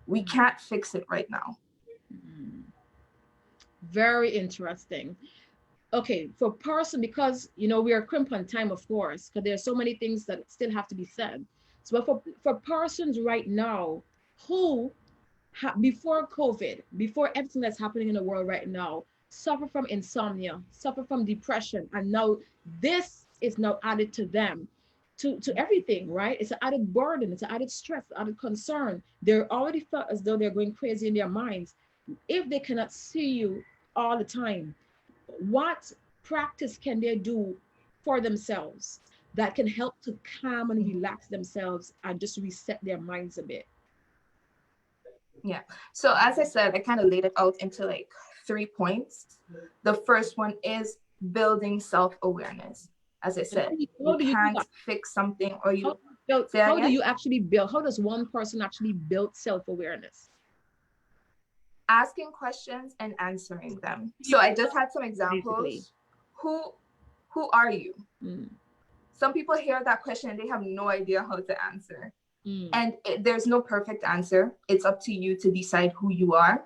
we can't fix it right now. Very interesting. Okay, for person, because you know we are crimped on time, of course, because there's so many things that still have to be said. So for persons right now who before COVID, before everything that's happening in the world right now, suffer from insomnia, suffer from depression, and now this is now added to them, to everything, right? It's an added burden, it's an added stress, added concern. They're already felt as though they're going crazy in their minds. If they cannot see you all the time, what practice can they do for themselves that can help to calm and relax themselves and just reset their minds a bit? Yeah. So as I said, I kind of laid it out into like 3 points. The first one is building self-awareness. As I said, you can't fix something or you... How do you actually build? How does one person actually build self-awareness? Asking questions and answering them. So I just had some examples. Who are you? Some people hear that question and they have no idea how to answer. And there's no perfect answer. It's up to you to decide who you are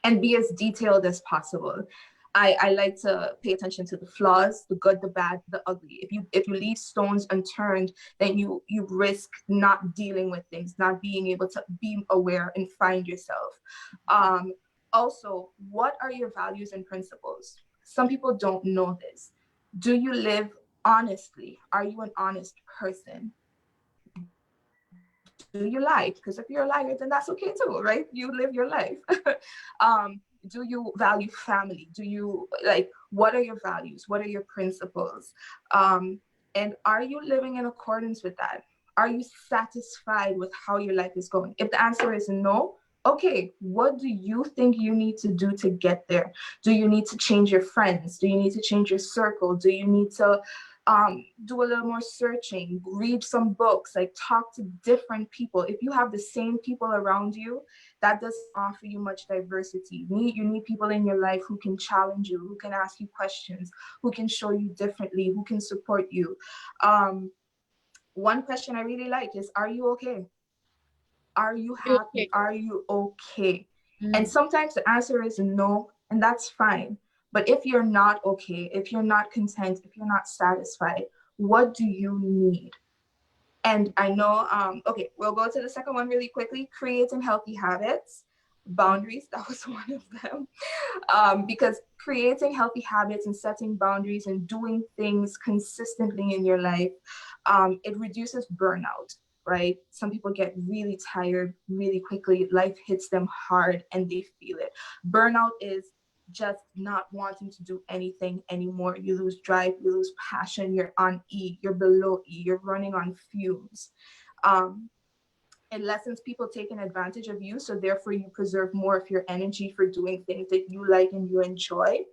and be as detailed as possible. I like to pay attention to the flaws, the good, the bad, the ugly. If you leave stones unturned, then you risk not dealing with things, not being able to be aware and find yourself. Also, what are your values and principles? Some people don't know this. Do you live honestly? Are you an honest person? Do you lie? Because if you're a liar, then that's okay too, right? You live your life. Do you value family? Do you what are your values? What are your principles? And are you living in accordance with that? Are you satisfied with how your life is going? If the answer is no, okay, what do you think you need to do to get there? Do you need to change your friends? Do you need to change your circle? Do you need to do a little more searching, read some books, like talk to different people? If you have the same people around you, that doesn't offer you much diversity. You need people in your life who can challenge you, who can ask you questions, who can show you differently, who can support you. One question I really like is, are you okay? Are you happy? Okay. Are you okay? And sometimes the answer is no, and that's fine. But if you're not okay, if you're not content, if you're not satisfied, what do you need? And I know, okay, we'll go to the second one really quickly. Creating healthy habits, boundaries, that was one of them. Because creating healthy habits and setting boundaries and doing things consistently in your life, it reduces burnout, right? Some people get really tired really quickly. Life hits them hard and they feel it. Burnout is just not wanting to do anything anymore. You lose drive, you lose passion, you're on E, you're below E, you're running on fumes. It lessens people taking advantage of you, so therefore you preserve more of your energy for doing things that you like and you enjoy.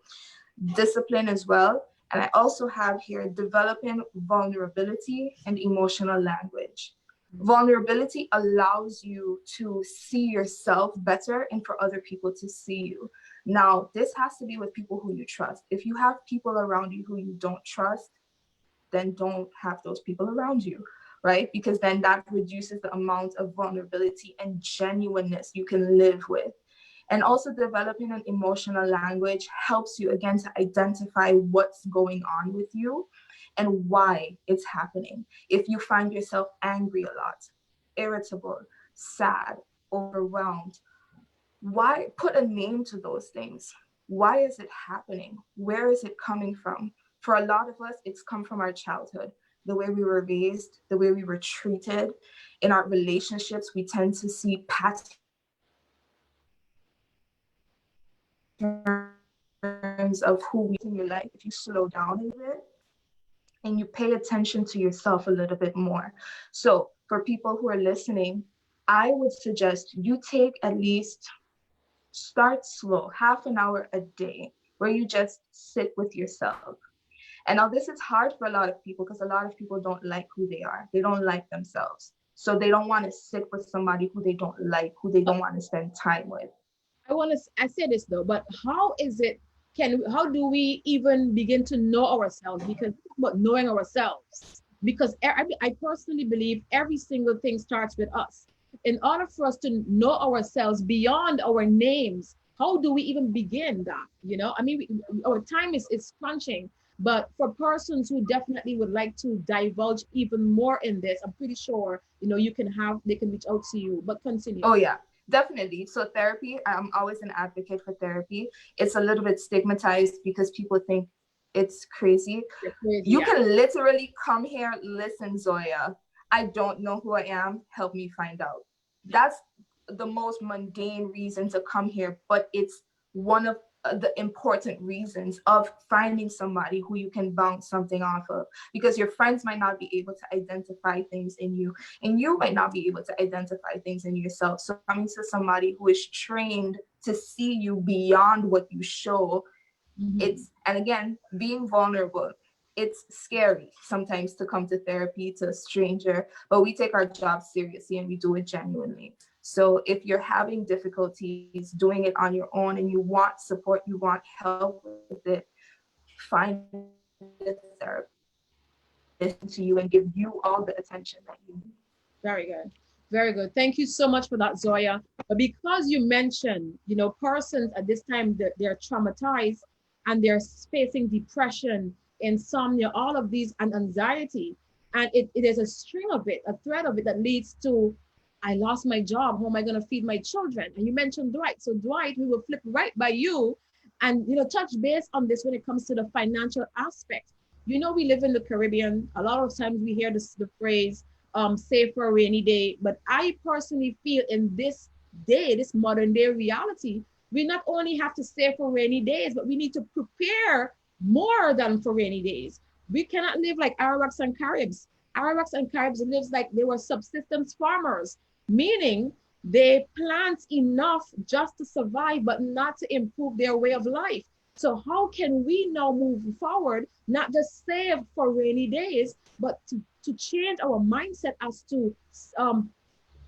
Discipline as well. And I also have here developing vulnerability and emotional language. Vulnerability allows you to see yourself better and for other people to see you. Now, this has to be with people who you trust. If you have people around you who you don't trust, then don't have those people around you, right? Because then that reduces the amount of vulnerability and genuineness you can live with. And also developing an emotional language helps you, again, to identify what's going on with you and why it's happening. If you find yourself angry a lot, irritable, sad, overwhelmed, why? Put a name to those things. Why is it happening? Where is it coming from? For a lot of us, it's come from our childhood, the way we were raised, the way we were treated. In our relationships, we tend to see patterns of who we in your life. If you slow down a bit and you pay attention to yourself a little bit more. So for people who are listening, I would suggest you take at least, start slow, half an hour a day, where you just sit with yourself. And now this is hard for a lot of people because a lot of people don't like who they are. They don't like themselves. So they don't want to sit with somebody who they don't like, who they don't want to spend time with. I say this though, but how is it, how do we even begin to know ourselves? Because about knowing ourselves, because I personally believe every single thing starts with us. In order for us to know ourselves beyond our names, how do we even begin that? You know, I mean, our time is crunching, but for persons who definitely would like to divulge even more in this, I'm pretty sure, you know, they can reach out to you, but continue. Oh yeah, definitely. So therapy, I'm always an advocate for therapy. It's a little bit stigmatized because people think it's crazy. You can literally come here, listen, Zoya, I don't know who I am, help me find out. That's the most mundane reason to come here, but it's one of the important reasons of finding somebody who you can bounce something off of, because your friends might not be able to identify things in you and you might not be able to identify things in yourself. So coming to somebody who is trained to see you beyond what you show, and again, being vulnerable, it's scary sometimes to come to therapy to a stranger, but we take our job seriously and we do it genuinely. So if you're having difficulties doing it on your own and you want support, you want help with it, find a therapist listen to you and give you all the attention that you need. Very good. Very good. Thank you so much for that, Zoya. But because you mentioned, you know, persons at this time, they're traumatized and they're facing depression, insomnia, all of these, and anxiety. And it is a string of it, a thread of it that leads to, I lost my job. How am I going to feed my children? And you mentioned Dwight. So Dwight, we will flip right by you and, you know, touch base on this when it comes to the financial aspect. You know, we live in the Caribbean. A lot of times we hear the phrase, save for a rainy day. But I personally feel in this day, this modern day reality, we not only have to save for rainy days, but we need to prepare more than for rainy days. We cannot live like Arawaks and Caribs. Arawaks and Caribs lives like they were subsistence farmers, meaning They plant enough just to survive, but not to improve their way of life. So how can we now move forward, not just save for rainy days, but to change our mindset as to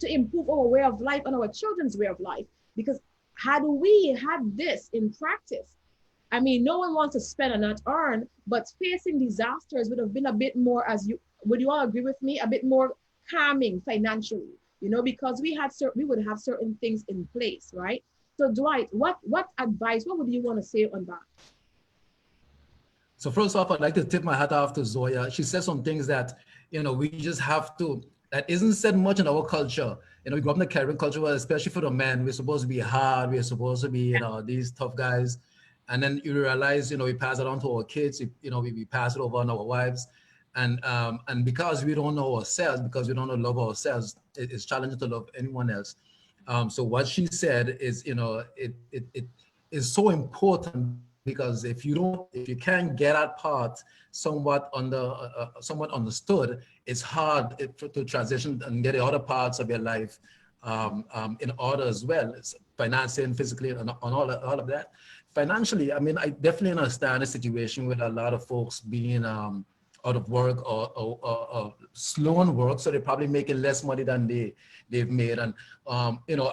improve our way of life and our children's way of life? Because had we had this in practice, I mean, no one wants to spend and not earn, but facing disasters would have been a bit more, would you all agree with me, a bit more calming financially, you know, because we would have certain things in place, right? So Dwight, what advice, what would you want to say on that? So first off, I'd like to tip my hat off to Zoya. She said some things that, you know, we just have to, that isn't said much in our culture. You know, we grew up in the Caribbean culture, where especially for the men, we're supposed to be hard, we're supposed to be, you know, these tough guys. And then you realize, you know, we pass it on to our kids, you know, we pass it over on our wives. And because we don't know ourselves, because we don't know love ourselves, it's challenging to love anyone else. So what she said is, you know, it is so important, because if you can't get that part somewhat understood, it's hard to transition and get the other parts of your life in order as well. It's financing, physically, and on all of that. Financially, I mean, I definitely understand the situation with a lot of folks being out of work or slow on work, so they're probably making less money than they've made. And you know,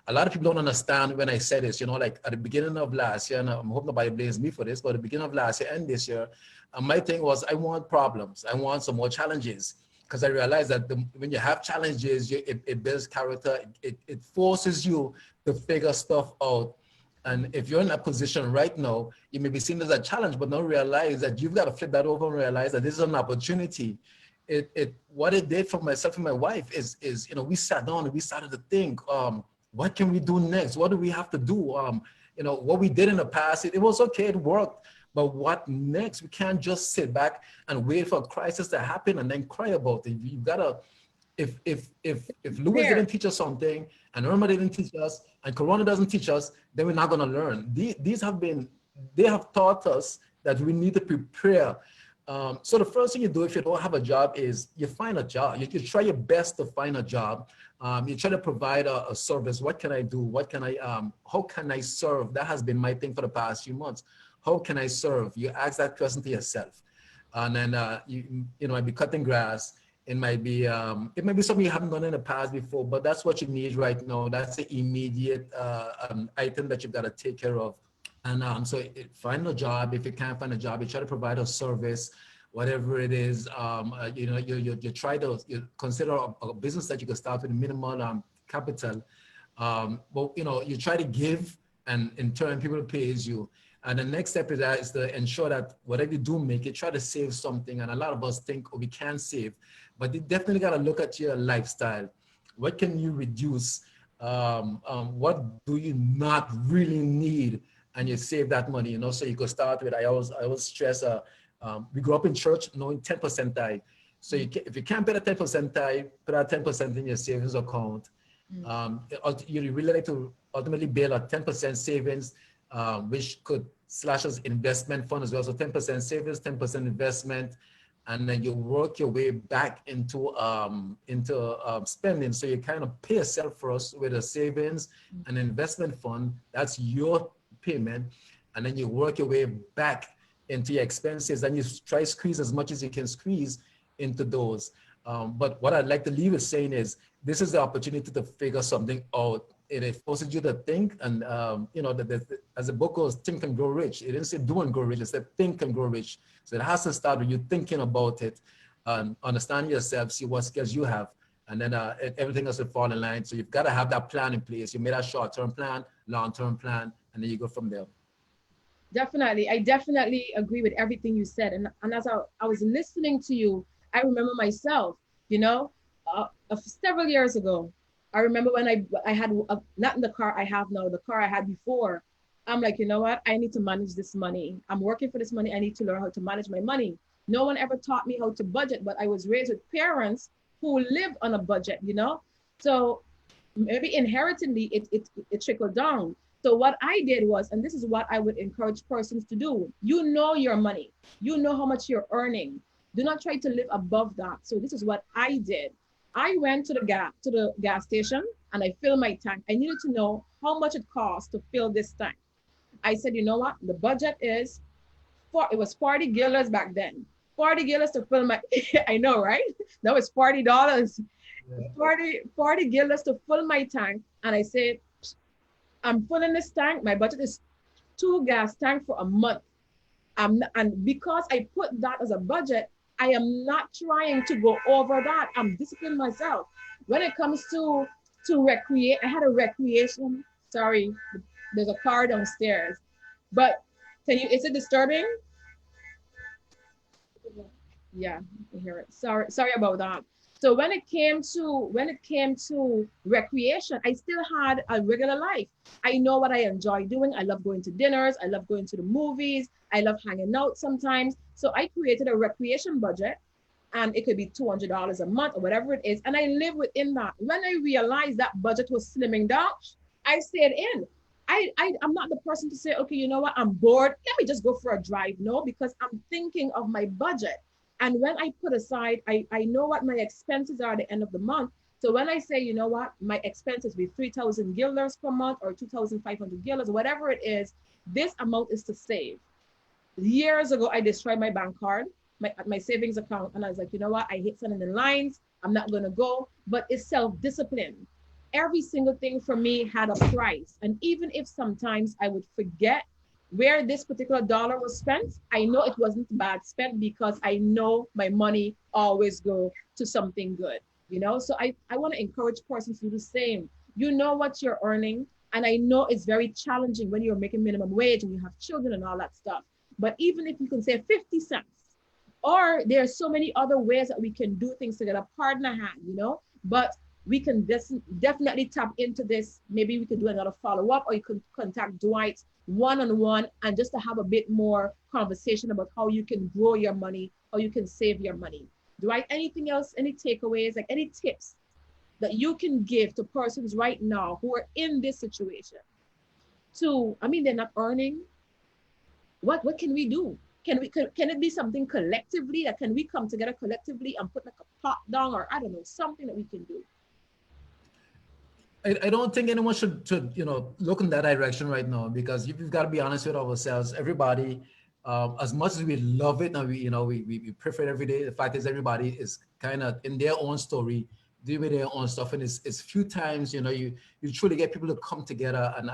a lot of people don't understand when I say this, you know, like at the beginning of last year, and I hope nobody blames me for this, but at the beginning of last year and this year, my thing was, I want problems. I want some more challenges, because I realized that when you have challenges, it builds character. It forces you to figure stuff out. And if you're in that position right now, you may be seen as a challenge, but don't realize that you've got to flip that over and realize that this is an opportunity. What it did for myself and my wife is, you know, we sat down and we started to think, what can we do next? What do we have to do? You know, what we did in the past, it was okay, it worked, but what next? We can't just sit back and wait for a crisis to happen and then cry about it. You've got to, if Lewis didn't teach us something, and Irma didn't teach us, and Corona doesn't teach us, then we're not going to learn. They have taught us that we need to prepare. So the first thing you do if you don't have a job is you find a job. You try your best to find a job. You try to provide a service. What can I do? How can I serve? That has been my thing for the past few months. How can I serve? You ask that question to yourself. And then you know, might be cutting grass. It might be something you haven't done in the past before, but that's what you need right now. That's the immediate item that you've got to take care of. And so find a job. If you can't find a job, you try to provide a service, whatever it is. You know, you consider a business that you can start with minimal capital. But you know, you try to give, and in turn, people pays you. And the next step is to ensure that whatever you do make, you try to save something. And a lot of us think, oh, we can't save, but you definitely got to look at your lifestyle. What can you reduce? What do you not really need? And you save that money, you know, so you could start with, I always stress, we grew up in church knowing 10% tithe. So if you can't pay the 10% tithe, put that 10% in your savings account. You really like to ultimately build a 10% savings, which could slash as investment fund as well. So 10% savings, 10% investment, and then you work your way back into spending. So you kind of pay yourself first with a savings and investment fund. That's your payment, and then you work your way back into your expenses, and you try to squeeze as much as you can squeeze into those. But what I'd like to leave is saying is, this is the opportunity to figure something out. It forces you to think, and you know, as the book goes, think and grow rich. It didn't say do and grow rich, it said think and grow rich. So it has to start with you thinking about it, and understand yourself, see what skills you have, and then everything else will fall in line. So you've got to have that plan in place. You made a short-term plan, long-term plan, and then you go from there. Definitely. I definitely agree with everything you said. And as I was listening to you, I remember myself, you know, several years ago, I remember when I had, not in the car I have now, the car I had before, I'm like, you know what? I need to manage this money. I'm working for this money. I need to learn how to manage my money. No one ever taught me how to budget, but I was raised with parents who lived on a budget, you know? So maybe inherently it trickled down. So what I did was, and this is what I would encourage persons to do, you know your money, you know how much you're earning. Do not try to live above that. So this is what I did. I went to the gas station and I fill my tank. I needed to know how much it costs to fill this tank. I said, you know what? The budget is it was 40 guilders back then. 40 guilders to fill my, I know, right? That was $40. Yeah. 40 guilders to fill my tank. And I said, I'm filling this tank. My budget is 2 gas tank for a month. And because I put that as a budget, I am not trying to go over that. I'm disciplining myself. When it comes to recreate, I had a recreation. Sorry, there's a car downstairs. But is it disturbing? Yeah, I can hear it. Sorry about that. So when it came to recreation, I still had a regular life. I know what I enjoy doing. I love going to dinners. I love going to the movies. I love hanging out sometimes. So I created a recreation budget, and it could be $200 a month or whatever it is. And I live within that. When I realized that budget was slimming down, I stayed in. I'm not the person to say, okay, you know what, I'm bored, let me just go for a drive. No, because I'm thinking of my budget. And when I put aside, I know what my expenses are at the end of the month. So when I say, you know what, my expenses be 3,000 guilders per month or 2,500 guilders, whatever it is, this amount is to save. Years ago, I destroyed my bank card, my savings account. And I was like, you know what, I hate sending the lines. I'm not going to go, but it's self-discipline. Every single thing for me had a price. And even if sometimes I would forget where this particular dollar was spent, I know it wasn't bad spent because I know my money always go to something good, you know? So I want to encourage persons to do the same. You know what you're earning. And I know it's very challenging when you're making minimum wage and you have children and all that stuff. But even if you can say 50 cents, or there are so many other ways that we can do things to get a partner hand, you know? But we can definitely tap into this. Maybe we could do another follow-up, or you could contact Dwight one-on-one and just to have a bit more conversation about how you can grow your money, how you can save your money. Dwight, anything else, any takeaways, like any tips that you can give to persons right now who are in this situation? They're not earning. What can we do? Can it be something collectively? That can we come together collectively and put like a pot down, or I don't know, something that we can do? I don't think anyone should look in that direction right now, because we've got to be honest with ourselves. Everybody, as much as we love it and we prefer it every day, the fact is everybody is kind of in their own story, doing their own stuff, and it's few times you truly get people to come together and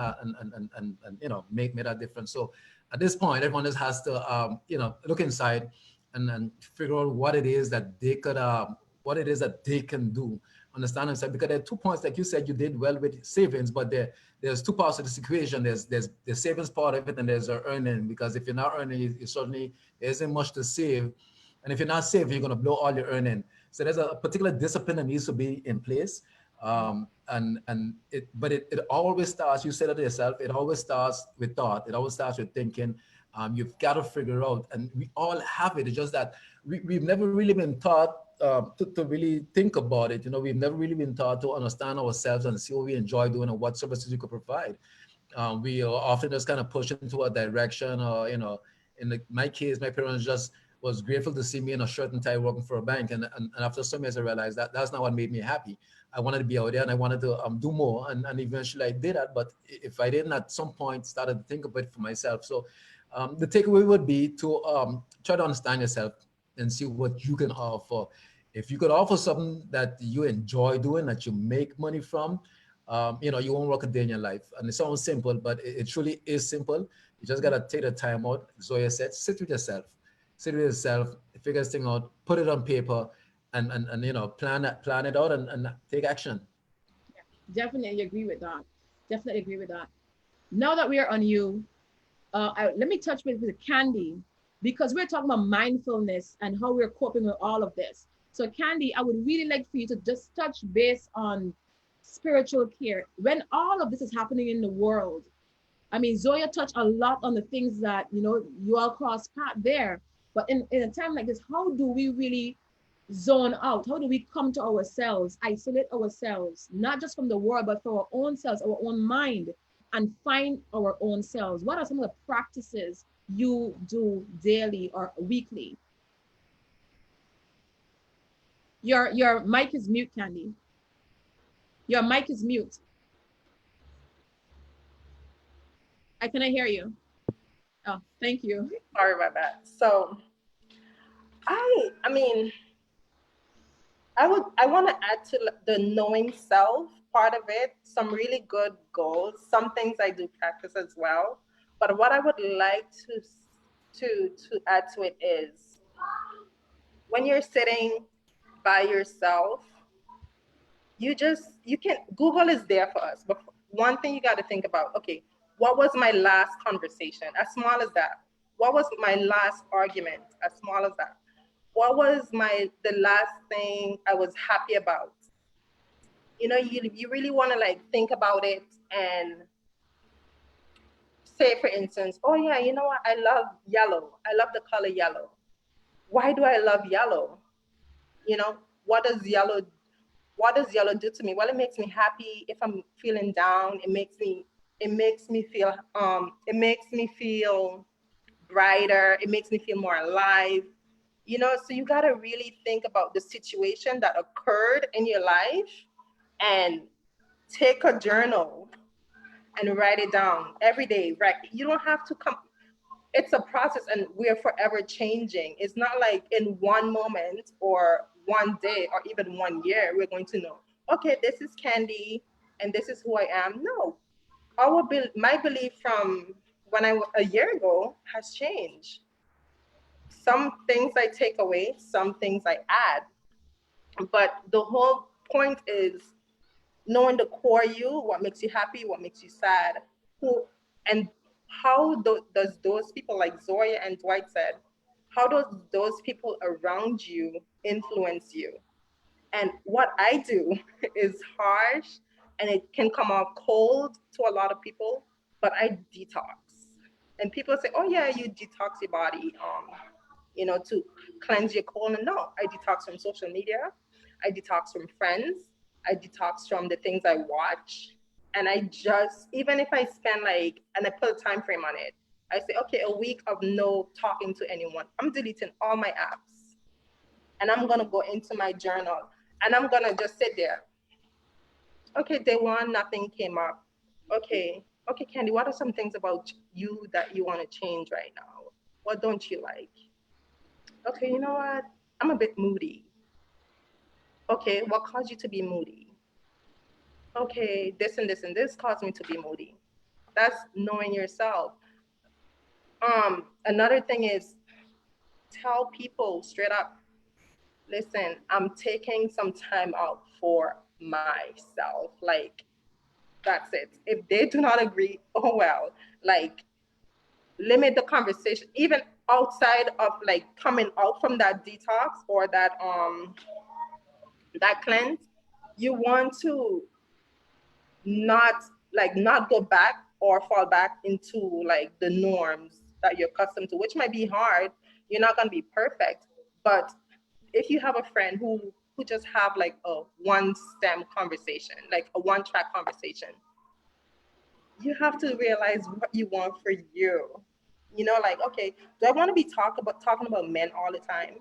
make that difference. So at this point, everyone just has to look inside and figure out what it is that they can do. Understand themselves, because there are 2 points, like you said, you did well with savings, but there's 2 parts of this equation. There's the savings part of it, and there's the earning, because if you're not earning, you certainly there isn't much to save, and if you're not saving, you're going to blow all your earning. So there's a particular discipline that needs to be in place, but it always starts. You said it yourself. It always starts with thought. It always starts with thinking. You've got to figure out, and we all have it. It's just that we've never really been taught to really think about it. We've never really been taught to understand ourselves and see what we enjoy doing and what services we could provide. We are often just kind of pushed into a direction, or my case, my parents just was grateful to see me in a shirt and tie working for a bank, and after some years I realized that that's not what made me happy. I wanted to be out there, and I wanted to do more, and eventually I did that. But if I didn't at some point started to think about it for myself, so the takeaway would be to try to understand yourself and see what you can offer. If you could offer something that you enjoy doing, that you make money from, you won't work a day in your life. And it sounds simple, but it truly is simple. You just got to take the time out. Zoya said, sit with yourself, figure this thing out, put it on paper, and plan it out and take action. Yeah, definitely agree with that. Now that we are on you, let me touch with Kandey, because we're talking about mindfulness and how we're coping with all of this. So Kandey, I would really like for you to just touch base on spiritual care. When all of this is happening in the world, Zoya touched a lot on the things that, you all cross path there. But in a time like this, how do we really zone out? How do we come to ourselves, isolate ourselves, not just from the world, but for our own selves, our own mind, and find our own selves? What are some of the practices you do daily or weekly? Your mic is mute, Kandey. Your mic is mute. I cannot hear you. Oh, thank you. Sorry about that. So I mean, I want to add to the knowing self part of it, some really good goals, some things I do practice as well. But what I would like to add to it is when you're sitting by yourself, you can, Google is there for us. But one thing you got to think about, okay, what was my last conversation? As small as that. What was my last argument? As small as that. What was the last thing I was happy about? You know, you really want to like think about it and say, for instance, oh yeah, you know what? I love yellow. I love the color yellow. Why do I love yellow? You know, what does yellow do to me? Well, it makes me happy. If I'm feeling down, it makes me feel brighter. It makes me feel more alive. You know, so you got to really think about the situation that occurred in your life and take a journal and write it down every day. Right? You don't have to come. It's a process, and we're forever changing. It's not like in one moment or one day or even 1 year we're going to know, okay, this is Kandey and this is who I am. No, my belief from a year ago has changed. Some things I take away, some things I add, but the whole point is knowing the core you, what makes you happy, what makes you sad, and how does those people, like Zoya and Dwight said, how does those people around you influence you? And what I do is harsh and it can come off cold to a lot of people, but I detox. And people say, oh yeah, you detox your body, you know, to cleanse your colon. No, I detox from social media. I detox from friends. I detox from the things I watch. And I just, even if I spend and I put a time frame on it, I say, okay, a week of no talking to anyone. I'm deleting all my apps. And I'm going to go into my journal. And I'm going to just sit there. Okay, day one, nothing came up. Okay, Kandey, what are some things about you that you want to change right now? What don't you like? Okay, you know what? I'm a bit moody. Okay, what caused you to be moody? Okay, this and this and this caused me to be moody. That's knowing yourself. Another thing is tell people straight up, listen, I'm taking some time out for myself. Like, that's it. If they do not agree, oh well, like limit the conversation, even outside of like coming out from that detox or that cleanse. You want to not go back or fall back into like the norms that you're accustomed to, which might be hard. You're not going to be perfect, but if you have a friend who just have like a one stem conversation, like a one track conversation, you have to realize what you want for you. You know, like, okay, do I want to be talking about men all the time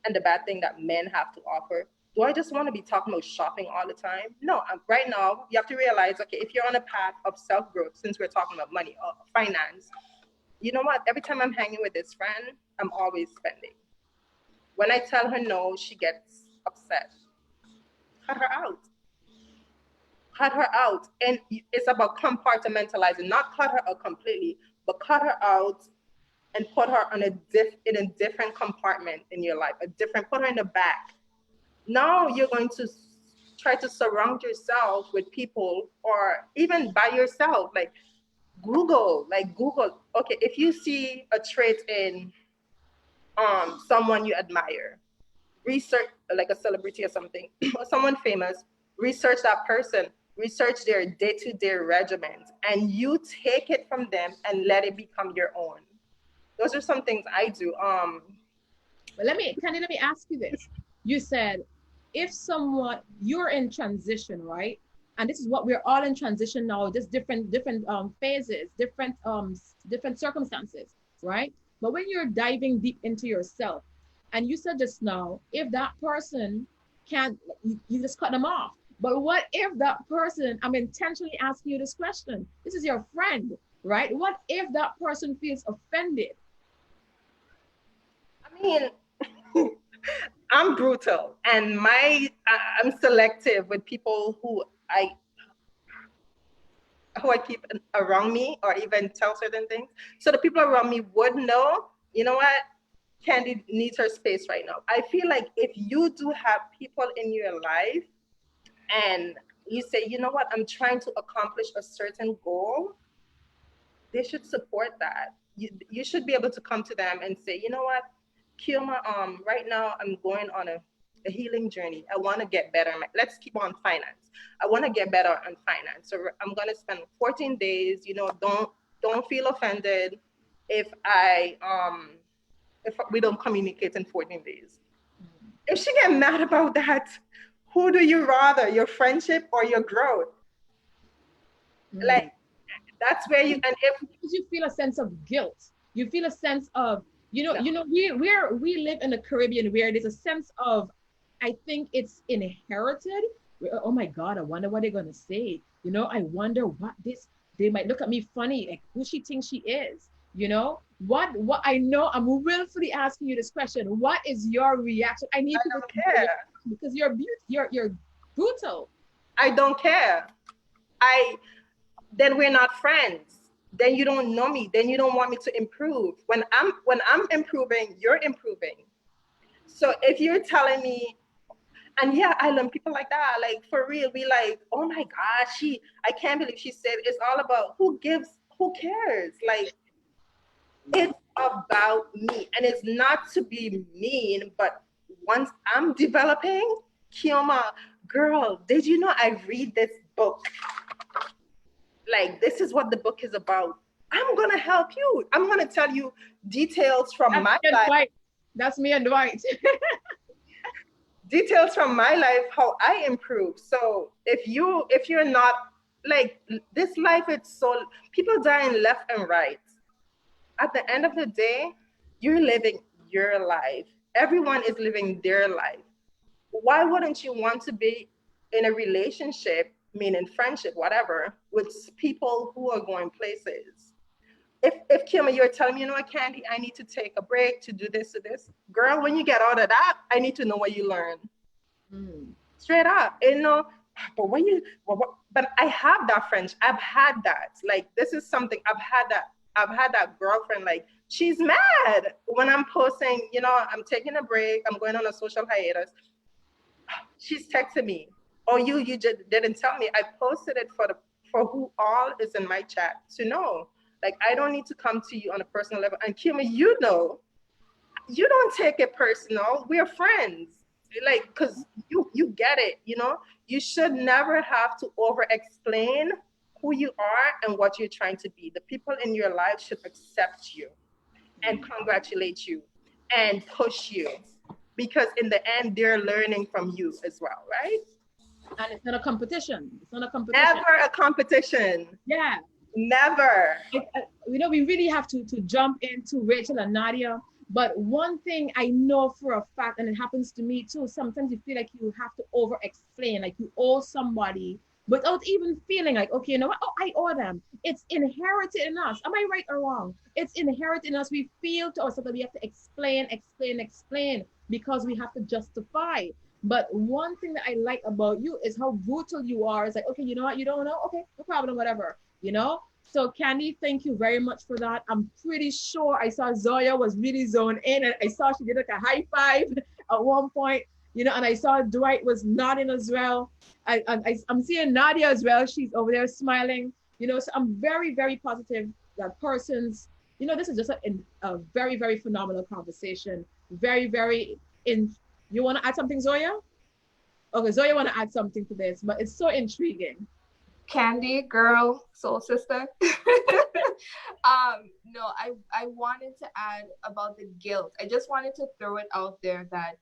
and the bad thing that men have to offer? Do I just want to be talking about shopping all the time? No, right now, you have to realize, okay, if you're on a path of self-growth, since we're talking about money or finance, you know what? Every time I'm hanging with this friend, I'm always spending. When I tell her no, she gets upset. Cut her out. Cut her out. And it's about compartmentalizing, not cut her out completely, but cut her out and put her in a different compartment in your life, put her in the back. Now you're going to try to surround yourself with people, or even by yourself, like Google. Okay, if you see a trait in someone you admire, research, like a celebrity or something, or someone famous, research that person, research their day-to-day regimens, and you take it from them and let it become your own. Those are some things I do. But let me ask you this. You said, if you're in transition, right? And this is what we're all in transition now, just different phases, different circumstances, right? But when you're diving deep into yourself, and you said just now, if that person can't, you just cut them off. But what if that person, I'm intentionally asking you this question. This is your friend, right? What if that person feels offended? I mean, I'm brutal, and I'm selective with people who I keep around me, or even tell certain things. So the people around me would know, you know what, Kandey needs her space right now. I feel like if you do have people in your life and you say, you know what, I'm trying to accomplish a certain goal, they should support that. You should be able to come to them and say, you know what, Keoma, right now I'm going on a healing journey. I want to get better. Let's keep on finance. I want to get better on finance. So I'm going to spend 14 days, you know, don't feel offended if if we don't communicate in 14 days. If she get mad about that, who do you rather, your friendship or your growth? Like, that's where you, and if you feel a sense of guilt, you feel a sense of, we live in the Caribbean where there's a sense of, I think it's inherited. Oh my God, I wonder what they're gonna say. You know, I wonder what they might look at me funny, like who she thinks she is. You know, what I know, I'm willfully asking you this question. What is your reaction? I need to care because you're brutal. I don't care. Then we're not friends. Then you don't know me. Then you don't want me to improve. When I'm improving, you're improving. So if you're telling me, and yeah, I learn people like that. Like for real, we like, oh my gosh, I can't believe she said it's all about who cares? Like, it's about me. And it's not to be mean, but once I'm developing, Keoma, girl, did you know I read this book? Like, this is what the book is about. I'm gonna help you. I'm gonna tell you details from my life. Dwight. That's me and Dwight. Details from my life, how I improve. So if you're not, like, this life, it's so, people dying left and right. At the end of the day, you're living your life. Everyone is living their life. Why wouldn't you want to be in a relationship, meaning friendship, whatever, with people who are going places? If Keoma, you're telling me, you know what, Kandey, I need to take a break to do this, girl, when you get out of that, I need to know what you learned. Straight up, you know. But but I have that friend. I've had that. Like, this is something I've had that girlfriend, like, she's mad when I'm posting, you know, I'm taking a break, I'm going on a social hiatus. She's texting me, oh, you just didn't tell me. I posted it for who all is in my chat to know. Like, I don't need to come to you on a personal level. And Keoma, you know, you don't take it personal. We're friends. Like, because you get it, you know? You should never have to over-explain who you are and what you're trying to be. The people in your life should accept you and congratulate you and push you. Because in the end, they're learning from you as well, right? And it's not a competition. It's not a competition. Never a competition. Yeah. Never. You know, we really have to jump into Rachel and Nadia. But one thing I know for a fact, and it happens to me too, sometimes you feel like you have to over-explain, like you owe somebody without even feeling like, okay, you know what? Oh, I owe them. It's inherited in us. Am I right or wrong? It's inherited in us. We feel to ourselves that we have to explain because we have to justify. But one thing that I like about you is how brutal you are. It's like, okay, you know what? You don't know? Okay, no problem, whatever, you know? So Kandey, thank you very much for that. I'm pretty sure I saw Zoya was really zoned in, and I saw she did like a high five at one point, you know, and I saw Dwight was nodding as well. I'm seeing Nadia as well. She's over there smiling, you know, so I'm very, very positive that persons, you know, this is just a very, very phenomenal conversation. Very, very you want to add something, Zoya? Okay, Zoya want to add something to this, but it's so intriguing. Kandey, girl, soul sister. No, I wanted to add about the guilt. I just wanted to throw it out there that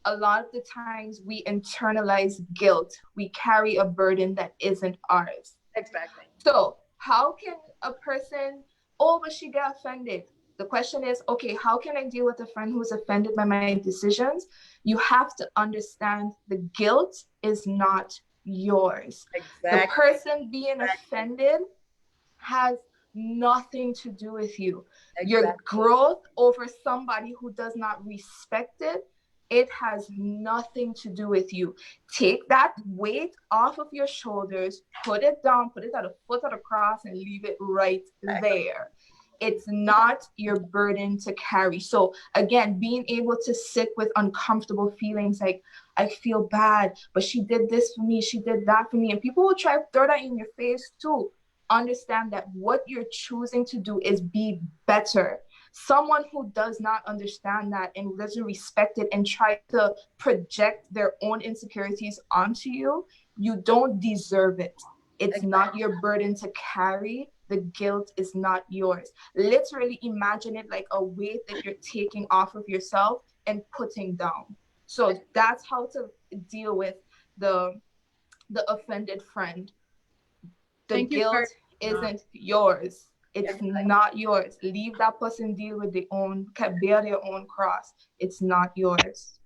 a lot of the times we internalize guilt. We carry a burden that isn't ours. Exactly. So how can a person, but she got offended? The question is, okay, how can I deal with a friend who's offended by my decisions? You have to understand the guilt is not yours. Exactly. The person being offended has nothing to do with you. Your growth over somebody who does not respect it, it has nothing to do with you. Take that weight off of your shoulders, put it down, put it at the foot of the cross, and leave it right there. It's not your burden to carry. So again, being able to sit with uncomfortable feelings like, I feel bad, but she did this for me, she did that for me. And people will try to throw that in your face too. Understand that what you're choosing to do is be better. Someone who does not understand that and doesn't respect it and try to project their own insecurities onto you, you don't deserve it. It's not your burden to carry. The guilt is not yours. Literally imagine it like a weight that you're taking off of yourself and putting down. So that's how to deal with the offended friend. The guilt isn't yours. It's not yours. Leave that person deal with their own, bear their own cross. It's not yours.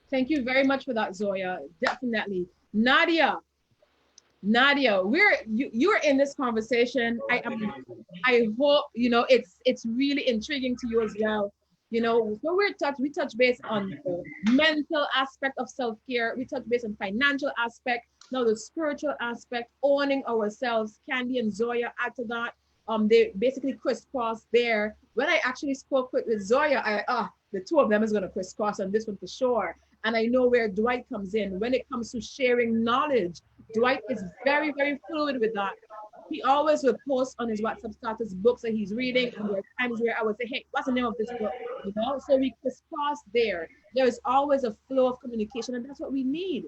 Thank you very much for that, Zoya. Definitely. Nadia, you're in this conversation. I hope it's really intriguing to you as well. So we touch base on the mental aspect of self-care. We touch base on financial aspect. Now the spiritual aspect, owning ourselves. Kandey and Zoya add to that. They basically crisscross there. When I actually spoke with Zoya, the two of them is going to crisscross on this one for sure. And I know where Dwight comes in. When it comes to sharing knowledge, Dwight is very, very fluid with that. He always will post on his WhatsApp status books that he's reading, and there are times where I would say, hey, what's the name of this book? So we crisscross there. There is always a flow of communication, and that's what we need.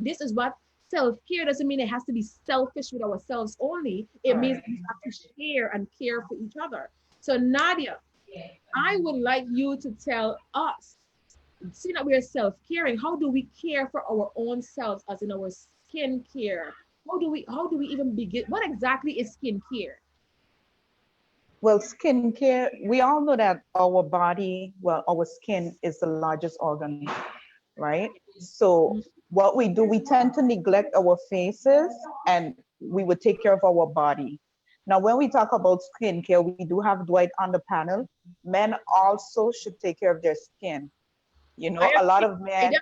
This is what self-care doesn't mean. It has to be selfish with ourselves only. It means we have to share and care for each other. So Nadia, I would like you to tell us, seeing that we are self-caring, how do we care for our own selves, as in our skin care? How do we even begin? What exactly is skin care? Well, skincare, we all know that our body, our skin is the largest organ, right? So what we do, we tend to neglect our faces and we would take care of our body. Now, when we talk about skincare, we do have Dwight on the panel. Men also should take care of their skin. A lot of men,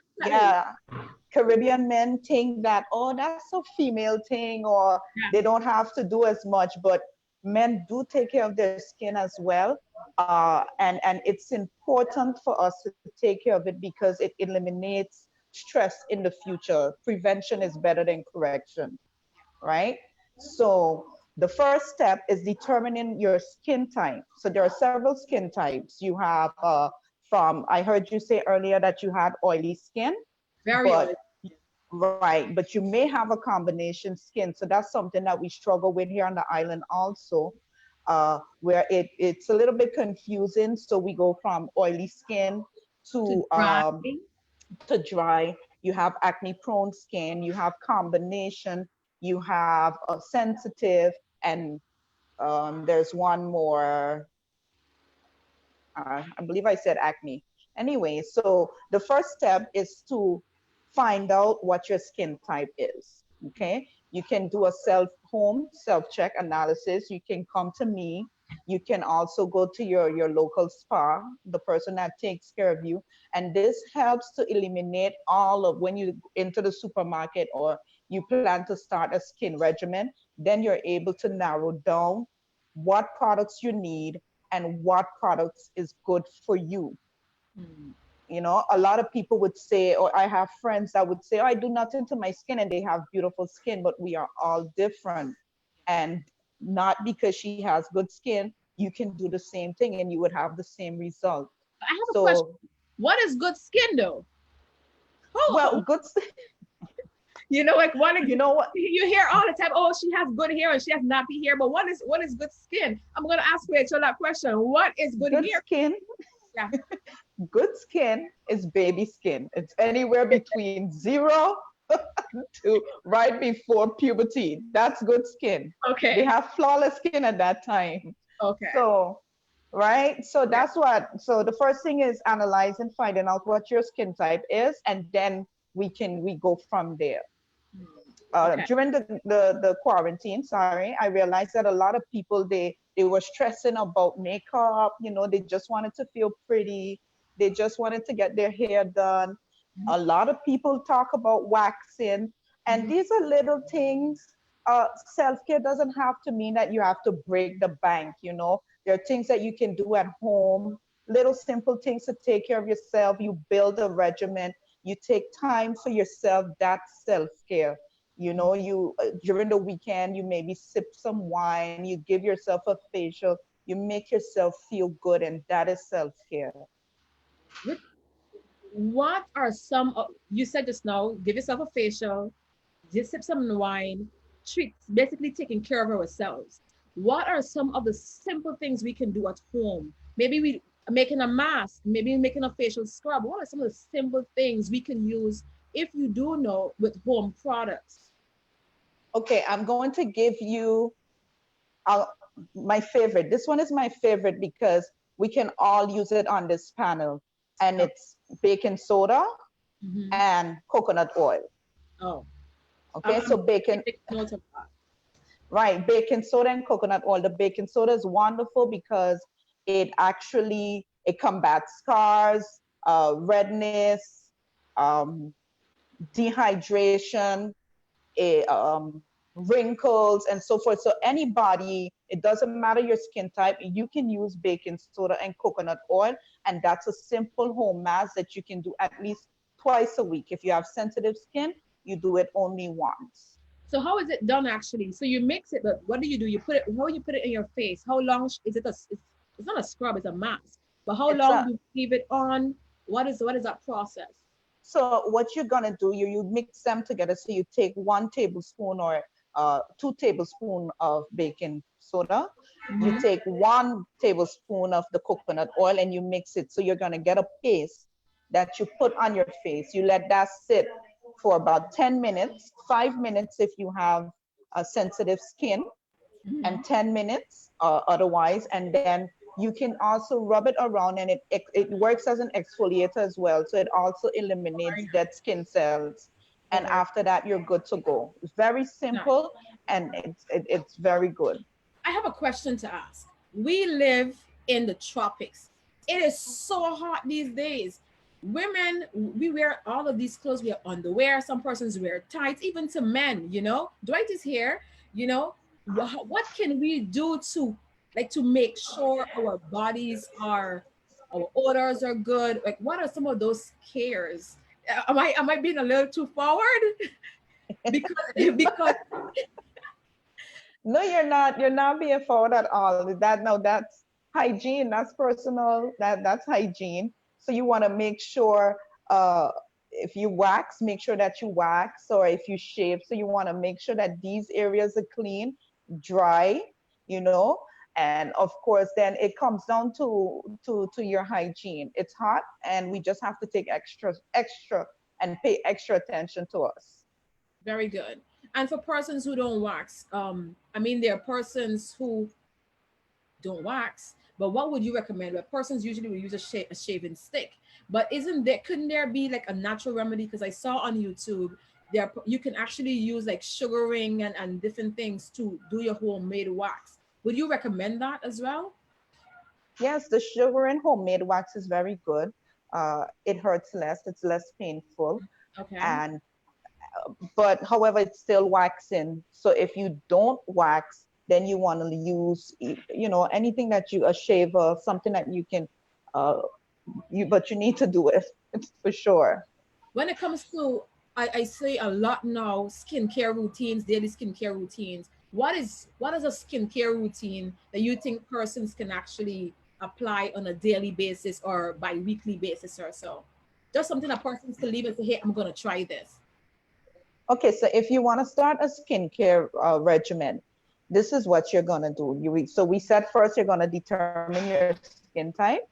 Caribbean men think that, oh, that's a female thing, or they don't have to do as much, but men do take care of their skin as well. And it's important for us to take care of it because it eliminates stress in the future. Prevention is better than correction, right? So the first step is determining your skin type. So there are several skin types. You have I heard you say earlier that you had oily skin. Very oily. Right, but you may have a combination skin. So that's something that we struggle with here on the island also, where it's a little bit confusing. So we go from oily skin to dry. You have acne prone skin, you have combination, you have a sensitive, and there's one more, I believe I said acne. Anyway, so the first step is to find out what your skin type is, okay? You can do a self-check analysis. You can come to me. You can also go to your local spa, the person that takes care of you. And this helps to eliminate all of, when you enter the supermarket or you plan to start a skin regimen, then you're able to narrow down what products you need and what products is good for you. A lot of people would say, or I have friends that would say, oh, I do nothing to my skin, and they have beautiful skin, but we are all different. And not because she has good skin, you can do the same thing and you would have the same result. I have a question. What is good skin though? Well, good you hear all the time, oh, she has good hair and she has nappy hair, but what is good skin? I'm going to ask Rachel that question. What is good hair? Skin? Yeah. Good skin is baby skin. It's anywhere between 0 to right before puberty. That's good skin. Okay. They have flawless skin at that time. Okay. So, right? So that's so the first thing is analyzing, finding out what your skin type is, and then we go from there. During the quarantine, sorry, I realized that a lot of people, they were stressing about makeup, you know, they just wanted to feel pretty. They just wanted to get their hair done. A lot of people talk about waxing, and these are little things. Self-care doesn't have to mean that you have to break the bank, you know. There are things that you can do at home, little simple things to take care of yourself. You build a regimen, you take time for yourself, that's self-care. You know, you during the weekend, you maybe sip some wine, you give yourself a facial, you make yourself feel good, and that is self-care. What are some of, you said just now, give yourself a facial, just sip some wine, treat, basically taking care of ourselves. What are some of the simple things we can do at home? Maybe we making a mask, maybe making a facial scrub. What are some of the simple things we can use if you do know with home products? Okay, I'm going to give you uh, my favorite. This one is my favorite because we can all use it on this panel, and it's baking soda and coconut oil. Oh, Okay, so baking, note of that. right, baking soda and coconut oil. The baking soda is wonderful because it actually, it combats scars, redness, um, dehydration, wrinkles, and so forth. So anybody, it doesn't matter your skin type, you can use baking soda and coconut oil, and that's a simple home mask that you can do at least twice a week. If you have sensitive skin, you do it only once. So how is it done actually? So you mix it, but what do? You put it, how you put it in your face? How long is it it's not a scrub, it's a mask. But how long do you leave it on? What is that process? So what you're gonna do, you mix them together. So you take 1 tablespoon or 2 tablespoons of baking soda. You take 1 tablespoon of the coconut oil and you mix it. So you're gonna get a paste that you put on your face. You let that sit for about 10 minutes, 5 minutes if you have a sensitive skin, and 10 minutes otherwise. And then you can also rub it around, and it works as an exfoliator as well. So it also eliminates dead skin cells. And after that, you're good to go. It's very simple, and it's very good. I have a question to ask. We live in the tropics. It is so hot these days. Women, we wear all of these clothes. We have underwear. Some persons wear tights, even to men, you know. Dwight is here, you know. What can we do to make sure our bodies are, our odors are good? Like, what are some of those cares? Am I being a little too forward? because No, you're not. You're not being forward at all. That's hygiene. That's personal. That's hygiene. So you want to make sure, if you wax, make sure that you wax, or if you shave, so you want to make sure that these areas are clean, dry, you know. And of course, then it comes down to your hygiene. It's hot, and we just have to take extra and pay extra attention to us. very good. And for persons who don't wax, I mean, there are persons who don't wax, but what would you recommend? Where persons usually will use a shaving stick, but couldn't there be like a natural remedy? Because I saw on YouTube there you can actually use like sugaring and different things to do your homemade wax. Would you recommend that as well? Yes, the sugar and homemade wax is very good. It hurts less. It's less painful. Okay. And but however, it's still waxing. So if you don't wax, then you want to use, you know, anything that a shaver, something that you can, but you need to do it, it's for sure. When it comes to, I say a lot now, skincare routines, daily skincare routines. What is a skincare routine that you think persons can actually apply on a daily basis or bi-weekly basis or so? Just something that persons can leave and say, hey, I'm gonna try this. Okay, so if you want to start a skincare regimen, this is what you're gonna do. So we said first you're gonna determine your skin type.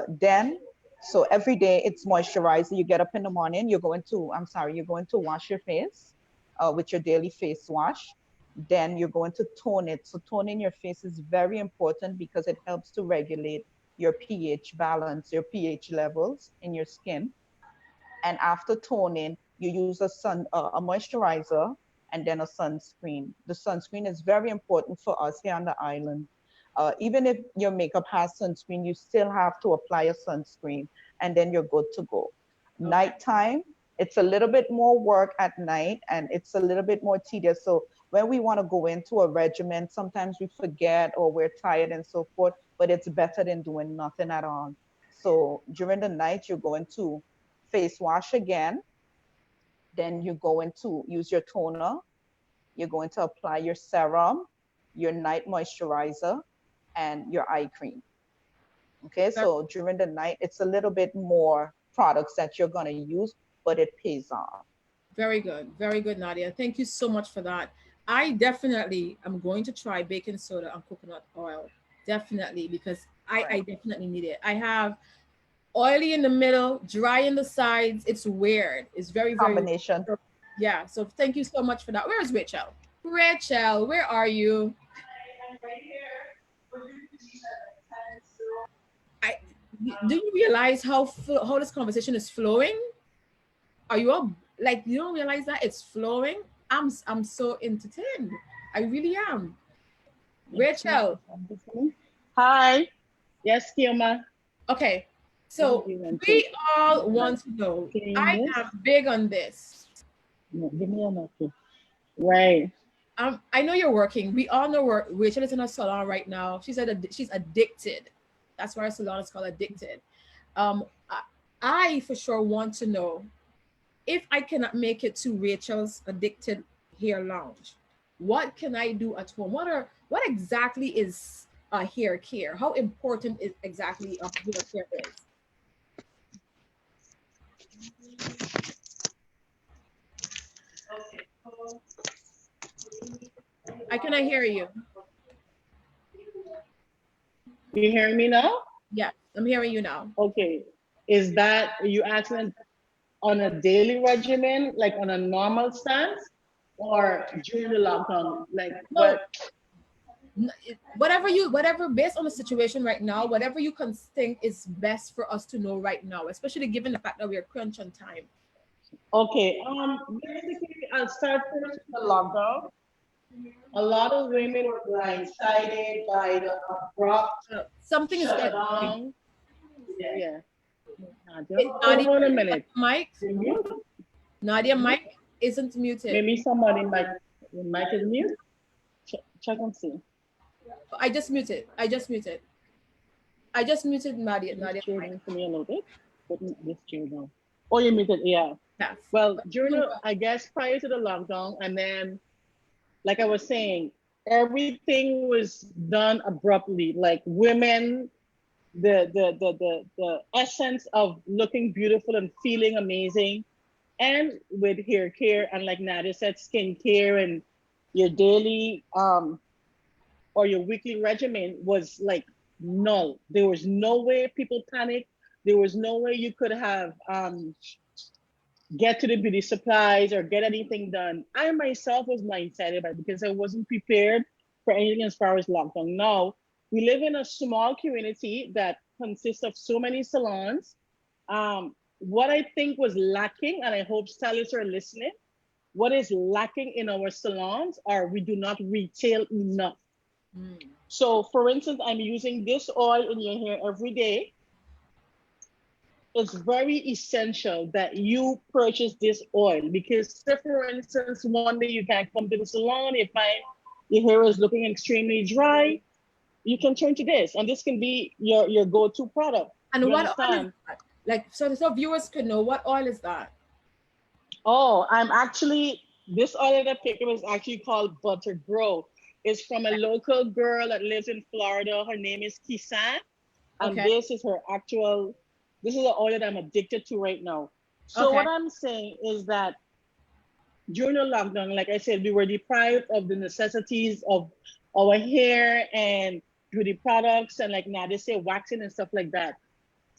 Then, so every day it's moisturizer. You get up in the morning, you're going to wash your face with your daily face wash. Then you're going to tone it. So toning your face is very important because it helps to regulate your pH balance, your pH levels in your skin. And after toning, you use a moisturizer, and then a sunscreen. The sunscreen is very important for us here on the island. Even if your makeup has sunscreen, you still have to apply a sunscreen, and then you're good to go. Okay. Nighttime, it's a little bit more work at night, and it's a little bit more tedious. So when we want to go into a regimen, sometimes we forget or we're tired and so forth, but it's better than doing nothing at all. So during the night, you're going to face wash again. Then you're going to use your toner. You're going to apply your serum, your night moisturizer, and your eye cream. Okay, so during the night, it's a little bit more products that you're going to use, but it pays off. Very good. Very good, Nadia. Thank you so much for that. I definitely am going to try baking soda and coconut oil. Definitely, because I definitely need it. I have oily in the middle, dry in the sides. It's weird. It's very, very Combination. Yeah. So thank you so much for that. Where is Rachel? Rachel, where are you? I'm right here. Do you realize how this conversation is flowing? Are you all like, you don't realize that it's flowing? I'm so entertained. I really am. Rachel. Hi. Yes, Keoma. Okay. So we all want to know. I am big on this. No, give me a napkin. Right. I know you're working. We all know Rachel is in a salon right now. She said she's addicted. That's why her salon is called Addicted. I for sure want to know, if I cannot make it to Rachel's Addicted Hair Lounge, what can I do at home? What exactly is hair care? How important is exactly hair care is? I cannot hear you. You hearing me now? Yeah, I'm hearing you now. Okay. Is that, are you asking on a daily regimen, like on a normal stance, or during the lockdown? Like no, whatever based on the situation right now, whatever you can think is best for us to know right now, especially given the fact that we are crunch on time. Okay. Basically, I'll start first with the lockdown. A lot of women were blindsided by the abrupt something is shutdown. Yeah. Nadia, hold on a minute. Mike. Nadia, Mike isn't muted. Maybe somebody mic is mute. Check and see. I just muted Nadia. Nadia. For me a little bit. Put this chair down. Oh, you muted, yeah. Yes. Well, I guess prior to the lockdown, and then, like I was saying, everything was done abruptly. Like women, the essence of looking beautiful and feeling amazing, and with hair care, and like Nadia said, skin care, and your daily or your weekly regimen was like null. There was no way people panicked. There was no way you could have get to the beauty supplies or get anything done. I myself was blindsided by it because I wasn't prepared for anything as far as lockdown. Now, we live in a small community that consists of so many salons. What I think was lacking, and I hope stylists are listening, what is lacking in our salons are we do not retail enough. So for instance, I'm using this oil in your hair every day. It's very essential that you purchase this oil because, say for instance, one day you can't come to the salon, you find your hair is looking extremely dry, you can turn to this, and this can be your go-to product. And what oil is that? Like, so viewers could know, what oil is that? Oh, this oil that I picked was actually called Butter Grow. It's from a local girl that lives in Florida. Her name is Kisan. And this is the oil that I'm addicted to right now. So what I'm saying is that during the lockdown, like I said, we were deprived of the necessities of our hair and beauty products, and like Nadia said, waxing and stuff like that.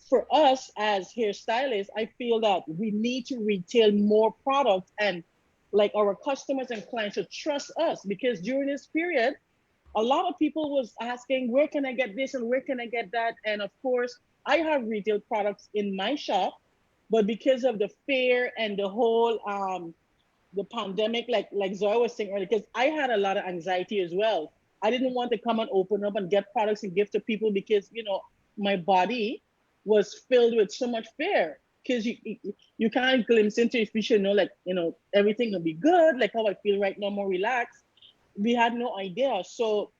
For us as hairstylists, I feel that we need to retail more products, and like our customers and clients should trust us, because during this period, a lot of people was asking, where can I get this and where can I get that? And of course, I have retail products in my shop, but because of the fear and the whole the pandemic, like Zoya was saying earlier, because I had a lot of anxiety as well. I didn't want to come and open up and get products and give to people because, you know, my body was filled with so much fear. Because you can't glimpse into if you should know, like, you know, everything will be good, like how I feel right now, more relaxed. We had no idea. So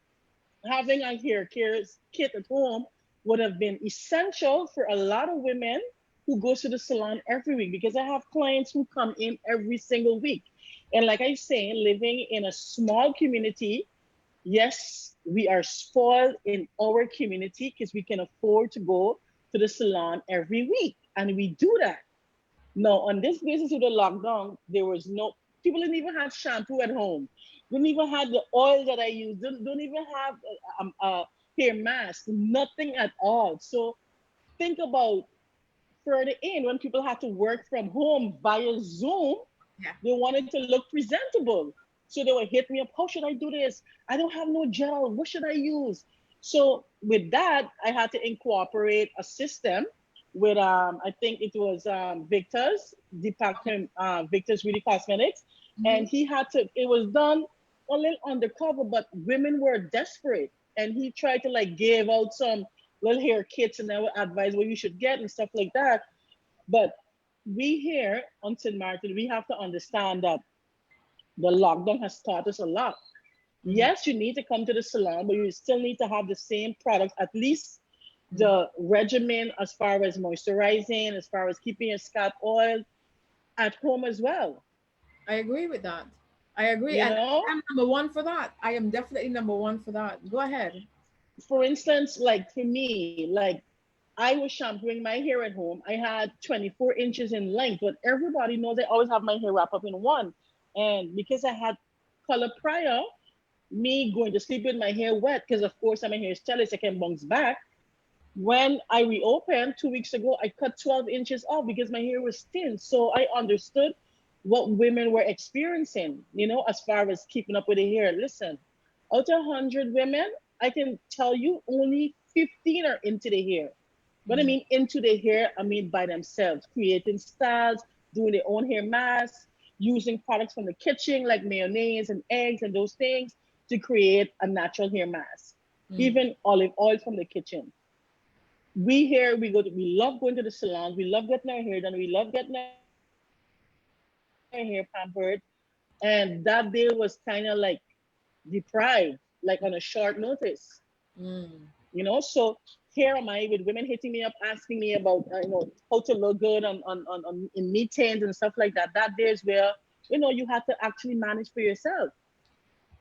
having a hair care kit at home would have been essential for a lot of women who goes to the salon every week, because I have clients who come in every single week. And like I say, living in a small community, yes, we are spoiled in our community because we can afford to go to the salon every week. And we do that. Now, on this basis of the lockdown, there was no, people didn't even have shampoo at home. Didn't even have the oil that I use. Don't even have a hair mask, nothing at all. So think about further in when people had to work from home via Zoom, they wanted to look presentable. So they would hit me up, how should I do this? I don't have no gel, what should I use? So with that, I had to incorporate a system with, I think it was Victor's, Department, Victor's Beauty Cosmetics. And he had to, it was done a little undercover, but women were desperate. And he tried to like give out some little hair kits and I would advise what you should get and stuff like that. But we here on St. Martin, we have to understand that the lockdown has taught us a lot. Yes, you need to come to the salon, but you still need to have the same products, at least the regimen as far as moisturizing, as far as keeping your scalp oil at home as well. I agree with that. I agree. You And know? I'm number one for that. I am definitely number one for that. Go ahead. For instance, like for me, like I was shampooing my hair at home. I had 24 inches in length, but everybody knows I always have my hair wrapped up in one. And because I had color prior, me going to sleep with my hair wet, because of course I'm a hairstylist, I can bounce back. When I reopened 2 weeks ago, I cut 12 inches off because my hair was thin. So I understood what women were experiencing, you know, as far as keeping up with the hair. Listen, out of 100 women, I can tell you only 15 are into the hair. When I mean into the hair, I mean by themselves, creating styles, doing their own hair masks, using products from the kitchen like mayonnaise and eggs and those things to create a natural hair mask. Even olive oil from the kitchen. We here, we love going to the salons, we love getting our hair done, we love getting our hair pampered. And that day was kind of like deprived, like on a short notice. You know, so here am I with women hitting me up, asking me about, you know, how to look good on in meetings and stuff like that. That there's where, you know, you have to actually manage for yourself.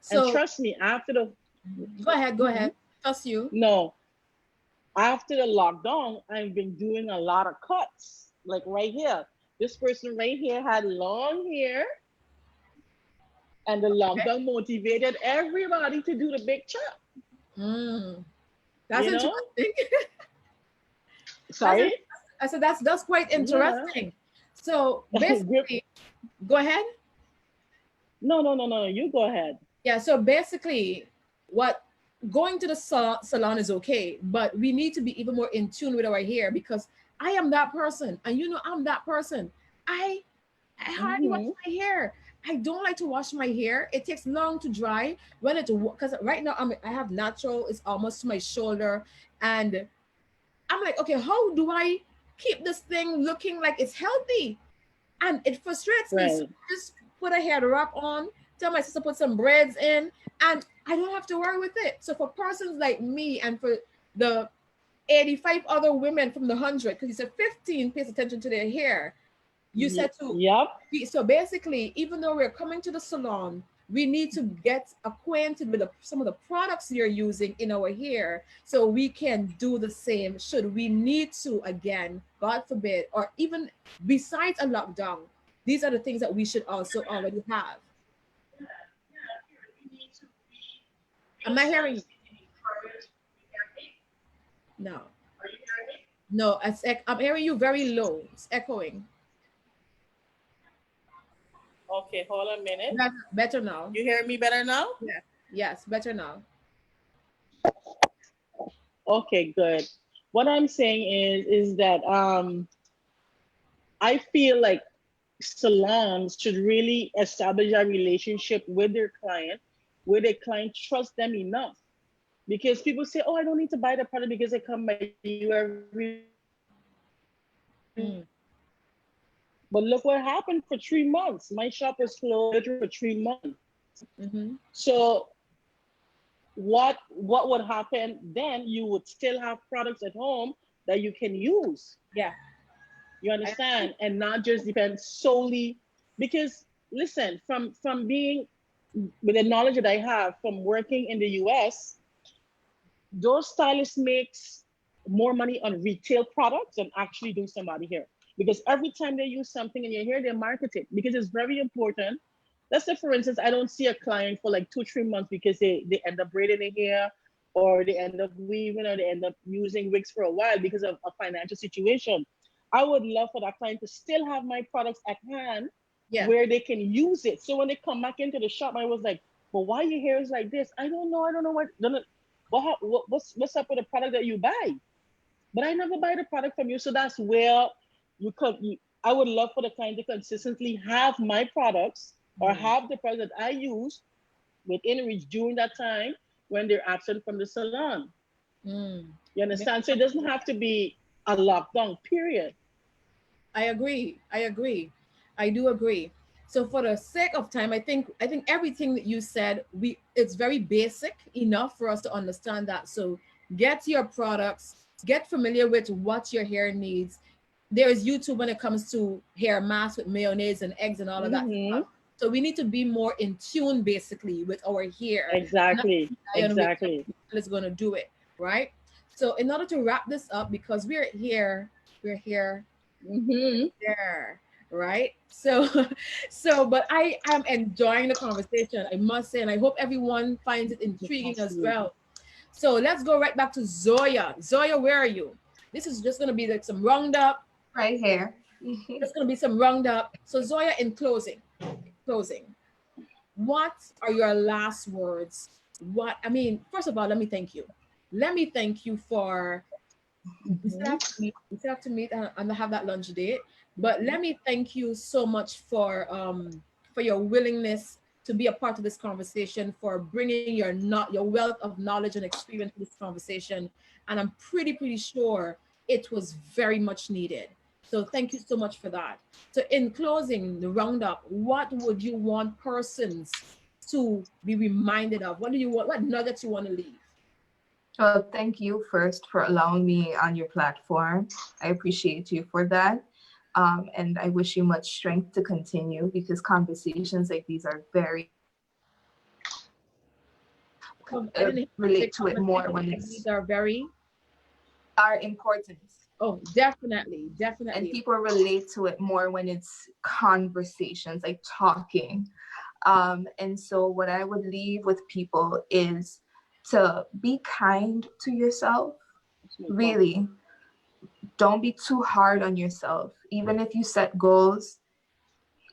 So, and trust me, after the... Go ahead. Trust you. No. After the lockdown, I've been doing a lot of cuts. Like right here. This person right here had long hair. And the lockdown motivated everybody to do the big chop. That's interesting. Sorry? I said that's quite interesting. Yeah. So basically, go ahead. No. You go ahead. Yeah. So basically, what going to the salon is okay, but we need to be even more in tune with our hair, because I am that person, and you know I'm that person. I hardly wash my hair. I don't like to wash my hair. It takes long to dry. When it, because right now I have natural. It's almost to my shoulder, and I'm like, okay, how do I keep this thing looking like it's healthy? And it frustrates me. So I just put a hair wrap on. Tell my sister put some braids in, and I don't have to worry with it. So for persons like me, and for the 85 other women from the 100, because you said 15 pays attention to their hair. You said to, so basically, even though we're coming to the salon, we need to get acquainted with some of the products you're using in our hair, so we can do the same should we need to again, God forbid, or even besides a lockdown. These are the things that we should also already have. Am I hearing you? No. Are you hearing me? No, I'm hearing you very low. It's echoing. Okay, hold on a minute. Better now. You hear me better now? Yeah. Yes, better now. Okay, good. What I'm saying is that I feel like salons should really establish a relationship with their client, where their client trusts them enough. Because people say, oh, I don't need to buy the product because I come by you every. But look what happened for 3 months. My shop was closed for 3 months. So what would happen then? You would still have products at home that you can use. Yeah. You understand? And not just depend solely, because listen, from being with the knowledge that I have from working in the US, those stylists makes more money on retail products than actually doing somebody here. Because every time they use something in your hair, they market it, because it's very important. Let's say, for instance, I don't see a client for like 2-3 months because they end up braiding their hair, or they end up weaving, or they end up using wigs for a while because of a financial situation. I would love for that client to still have my products at hand, where they can use it. So when they come back into the shop, I was like, well, why your hair is like this? I don't know what's up with the product that you buy. But I never buy the product from you. So that's where I would love for the client to consistently have my products, or have the product that I use within reach during that time when they're absent from the salon. You understand? So it doesn't have to be a lockdown period. I agree. I do agree. So for the sake of time, I think everything that you said, it's very basic enough for us to understand that. So get your products, get familiar with what your hair needs. There's YouTube when it comes to hair masks with mayonnaise and eggs and all of that stuff. So we need to be more in tune, basically, with our hair. Exactly. Is going to do it, right? So in order to wrap this up, because we're here, there, right? So, but I am enjoying the conversation, I must say, and I hope everyone finds it intriguing as well. So let's go right back to Zoya. Zoya, where are you? This is just going to be like some roundup. Right here. It's going to be some roundup. So Zoya, in closing, what are your last words? First of all, let me thank you. Let me thank you for, we still have to meet and have that lunch date. But let me thank you so much for your willingness to be a part of this conversation, for bringing your wealth of knowledge and experience to this conversation. And I'm pretty sure it was very much needed. So thank you so much for that. So in closing the roundup, what would you want persons to be reminded of? What nuggets you want to leave? Well, thank you first for allowing me on your platform. I appreciate you for that. And I wish you much strength to continue, because conversations like these are very relate to it more when these are important. Oh, definitely. And people relate to it more when it's conversations, like talking. And so what I would leave with people is to be kind to yourself. Really, don't be too hard on yourself. Even if you set goals,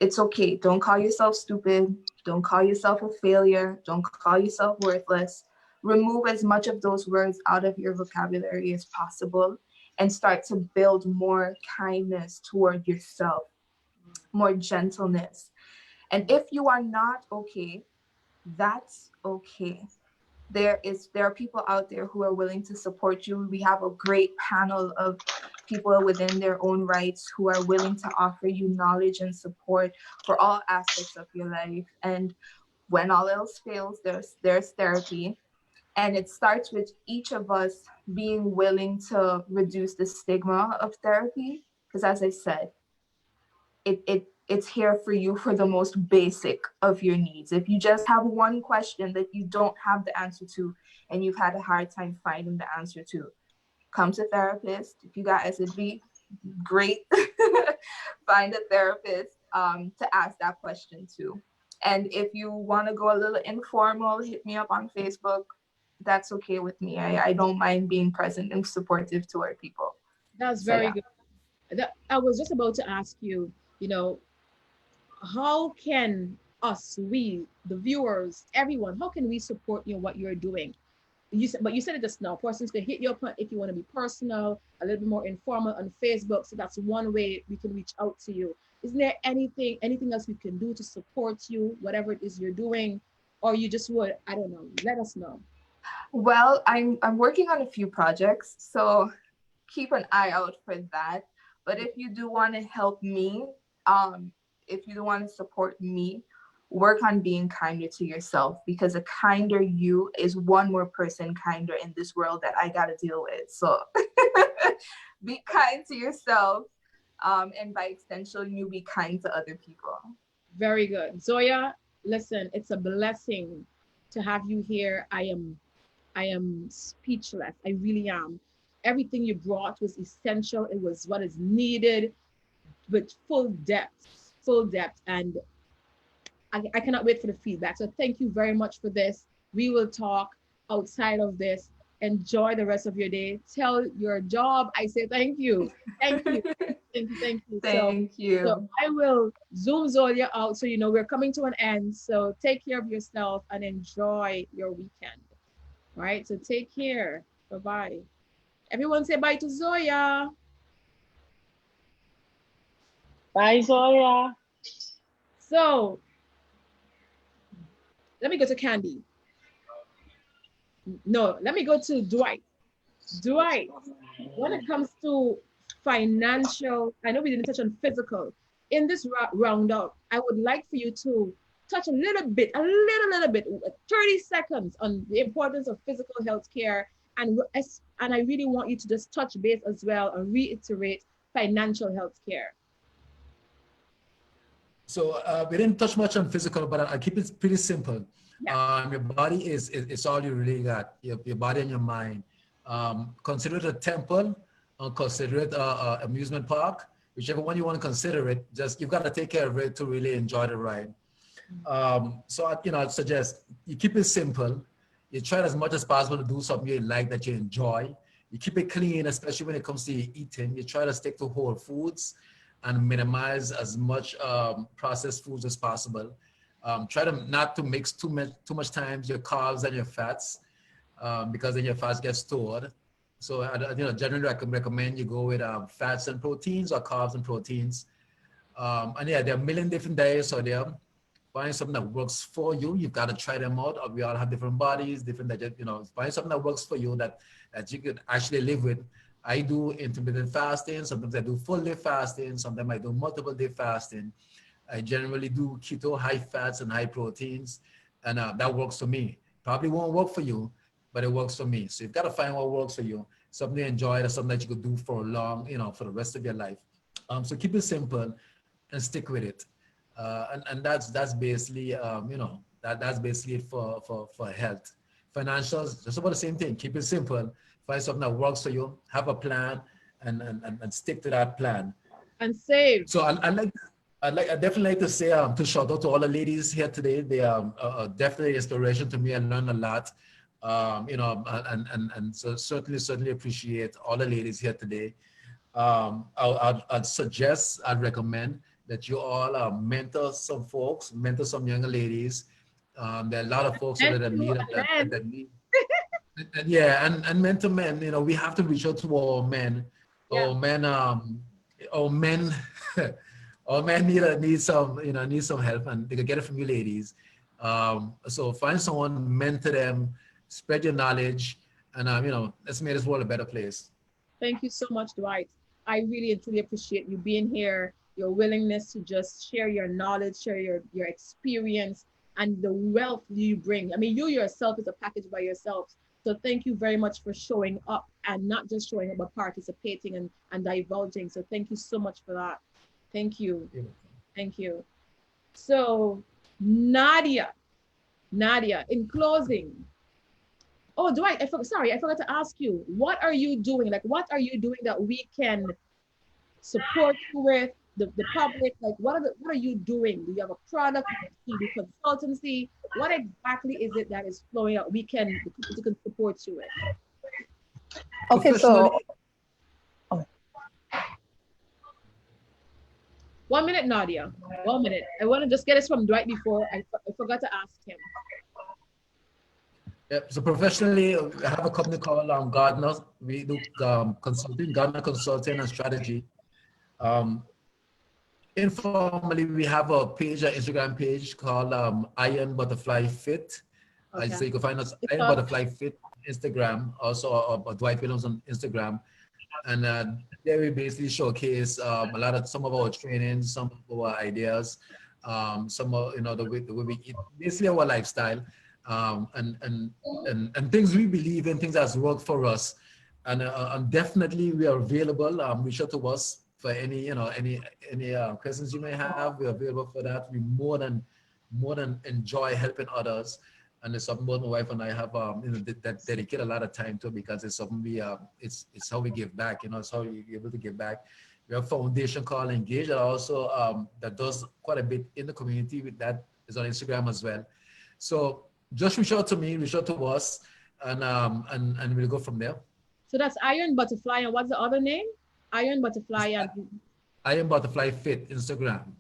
it's okay. Don't call yourself stupid. Don't call yourself a failure. Don't call yourself worthless. Remove as much of those words out of your vocabulary as possible, and start to build more kindness toward yourself, more gentleness. And if you are not okay, that's okay. There are people out there who are willing to support you. We have a great panel of people within their own rights who are willing to offer you knowledge and support for all aspects of your life. And when all else fails, there's therapy. And it starts with each of us being willing to reduce the stigma of therapy. Because as I said, it's here for you for the most basic of your needs. If you just have one question that you don't have the answer to, and you've had a hard time finding the answer to, come to a therapist. If you got SSB, great. Find a therapist to ask that question to. And if you want to go a little informal, hit me up on Facebook. That's okay with me. I don't mind being present and supportive toward people. That's very good. I was just about to ask you, how can we, the viewers, everyone, how can we support what you're doing? You said it just now. Persons can hit you up if you want to be personal, a little bit more informal on Facebook. So that's one way we can reach out to you. Isn't there anything else we can do to support you, whatever it is you're doing, or you just would, I don't know, let us know. Well, I'm working on a few projects, so keep an eye out for that. But if you do want to help me, if you do want to support me, work on being kinder to yourself, because a kinder you is one more person kinder in this world that I got to deal with. So be kind to yourself, and by extension, you be kind to other people. Very good. Zoya, listen, it's a blessing to have you here. I am speechless. I really am. Everything you brought was essential. It was what is needed, with full depth. And I cannot wait for the feedback. So thank you very much for this. We will talk outside of this. Enjoy the rest of your day. Tell your job I say thank you. Thank you. Thank you. Thank you. So I will zoom Zoya out so you know we're coming to an end. So take care of yourself and enjoy your weekend. All right, so take care. Bye-bye. Everyone say bye to Zoya. Bye, Zoya. So let me go to Kandey. No, let me go to Dwight. Dwight, when it comes to financial, I know we didn't touch on physical. In this roundup, I would like for you to touch a little bit, 30 seconds on the importance of physical health care. And I really want you to just touch base as well and reiterate financial health care. So we didn't touch much on physical, but I'll keep it pretty simple. Yeah. Your body is all you really got, your body and your mind. Consider it a temple, or consider it an amusement park, whichever one you want to consider it. Just you've got to take care of it to really enjoy the ride. So I'd suggest you keep it simple. You try as much as possible to do something you like, that you enjoy. You keep it clean, especially when it comes to eating. You try to stick to whole foods and minimize as much processed foods as possible. Try not to mix too much times your carbs and your fats, because then your fats get stored. So generally I can recommend you go with fats and proteins, or carbs and proteins. And yeah, there are a million different diets out there. Find something that works for you. You've got to try them out. We all have different bodies, different diet. Find something that works for you that you could actually live with. I do intermittent fasting. Sometimes I do full day fasting. Sometimes I do multiple day fasting. I generally do keto, high fats and high proteins, and that works for me. Probably won't work for you, but it works for me. So you've got to find what works for you. Something you enjoy, or something that you could do for long, for the rest of your life. So keep it simple and stick with it. And that's basically that's basically it for health. Financials, just about the same thing. Keep it simple. Find something that works for you. Have a plan and stick to that plan. And save. So I'd definitely like to say to shout out to all the ladies here today. They are definitely inspiration to me. I learned a lot. And so certainly appreciate all the ladies here today. I'd recommend that you all mentor some folks, mentor some younger ladies. There are a lot of folks that need that need. And mentor men. We have to reach out to our men. Yeah. Our men need some help, and they can get it from you ladies. So find someone, mentor them, spread your knowledge, and let's make this world a better place. Thank you so much, Dwight. I really and truly appreciate you being here, your willingness to just share your knowledge, share your experience, and the wealth you bring. I mean, you yourself is a package by yourself. So thank you very much for showing up, and not just showing up, but participating and divulging. So thank you so much for that. Thank you. Thank you. So Nadia, in closing. Oh, Dwight, I forgot to ask you, what are you doing? Like, what are you doing that we can support you with, the public? Like, what are you doing? Do you have a product? Do you do consultancy? What exactly is it that is flowing out? We can support you with. Okay, so. 1 minute, Nadia. 1 minute. I want to just get this from Dwight before I forgot to ask him. Yep. So professionally, I have a company called Gardener. We do consulting, Gardener consulting and strategy. Informally, we have a page, an Instagram page called Iron Butterfly Fit. Okay. So you can find us Iron TikTok. Butterfly Fit Instagram, also Dwight Williams on Instagram. And there we basically showcase some of our trainings, some of our ideas, some of the way we eat, basically our lifestyle, and things we believe in, things that's worked for us, and definitely we are available. Reach out to us for any questions you may have. We're available for that. We more than enjoy helping others. And it's something both my wife and I have that dedicate a lot of time to, because it's something it's how we give back, it's how you're able to give back. We have a foundation called Engage that also that does quite a bit in the community. With that is on Instagram as well. So just reach out to me, reach out to us, and we'll go from there. So that's Iron Butterfly, and what's the other name? Iron Butterfly and Iron Butterfly Fit Instagram.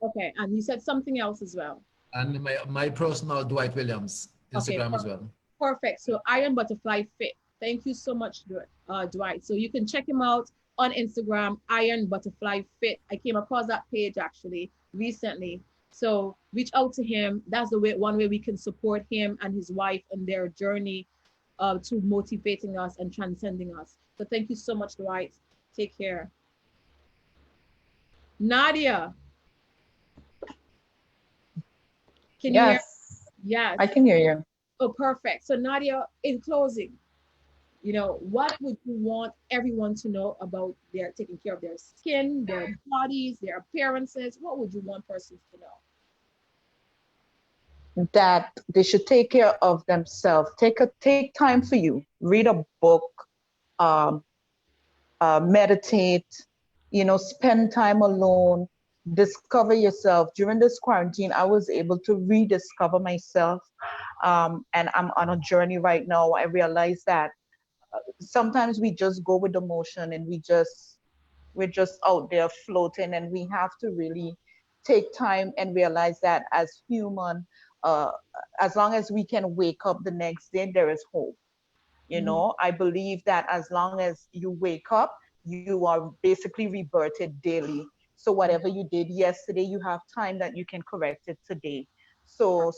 Okay, and you said something else as well. And my personal Dwight Williams Instagram as well. Perfect. So Iron Butterfly Fit. Thank you so much, Dwight. So you can check him out on Instagram, Iron Butterfly Fit. I came across that page actually recently. So reach out to him. That's one way we can support him and his wife and their journey to motivating us and transcending us. So thank you so much, Dwight. Take care. Nadia. Can you hear? Yes. I can hear you. Oh, perfect. So Nadia, in closing, what would you want everyone to know about their taking care of their skin, their bodies, their appearances? What would you want persons to know? That they should take care of themselves. Take time for you. Read a book, meditate, spend time alone. Discover yourself. During this quarantine, I was able to rediscover myself, and I'm on a journey right now. I realize that sometimes we just go with the motion, and we're just out there floating, and we have to really take time and realize that as human, as long as we can wake up the next day, there is hope. I believe that as long as you wake up, you are basically rebirthed daily. So whatever you did yesterday, you have time that you can correct it today. So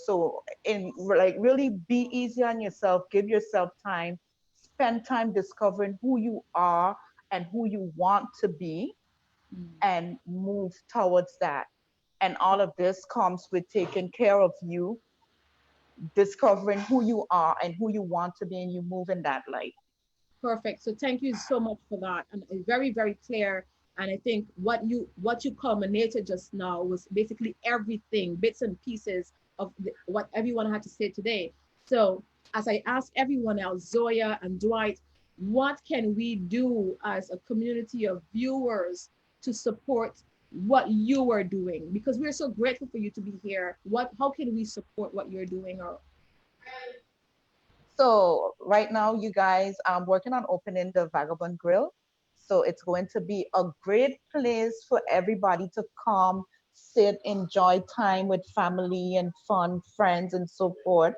really be easy on yourself, give yourself time, spend time discovering who you are and who you want to be, and move towards that. And all of this comes with taking care of you, discovering who you are and who you want to be, and you move in that light. Perfect. So thank you so much for that. And very, very clear. And I think what you culminated just now was basically everything, bits and pieces of what everyone had to say today. So as I ask everyone else, Zoya and Dwight, what can we do as a community of viewers to support what you are doing? Because we're so grateful for you to be here. How can we support what you're doing? So right now, you guys, I'm working on opening the Vagabond Grill. So it's going to be a great place for everybody to come, sit, enjoy time with family and fun, friends, and so forth.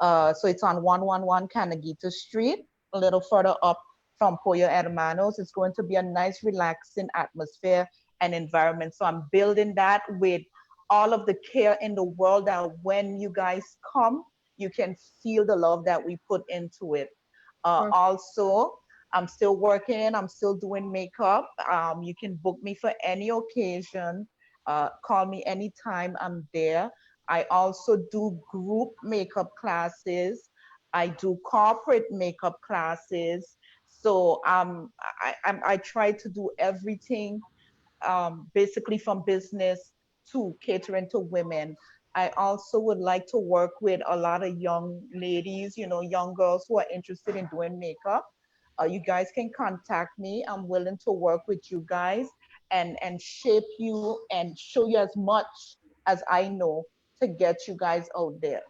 So it's on 111 Canagita Street, a little further up from Pollo Hermanos. It's going to be a nice, relaxing atmosphere and environment. So I'm building that with all of the care in the world, that when you guys come, you can feel the love that we put into it. Also, I'm still working, I'm still doing makeup. You can book me for any occasion. Call me anytime, I'm there. I also do group makeup classes. I do corporate makeup classes. So I try to do everything, basically from business to catering to women. I also would like to work with a lot of young ladies, young girls who are interested in doing makeup. You guys can contact me. I'm willing to work with you guys and shape you and show you as much as I know to get you guys out there.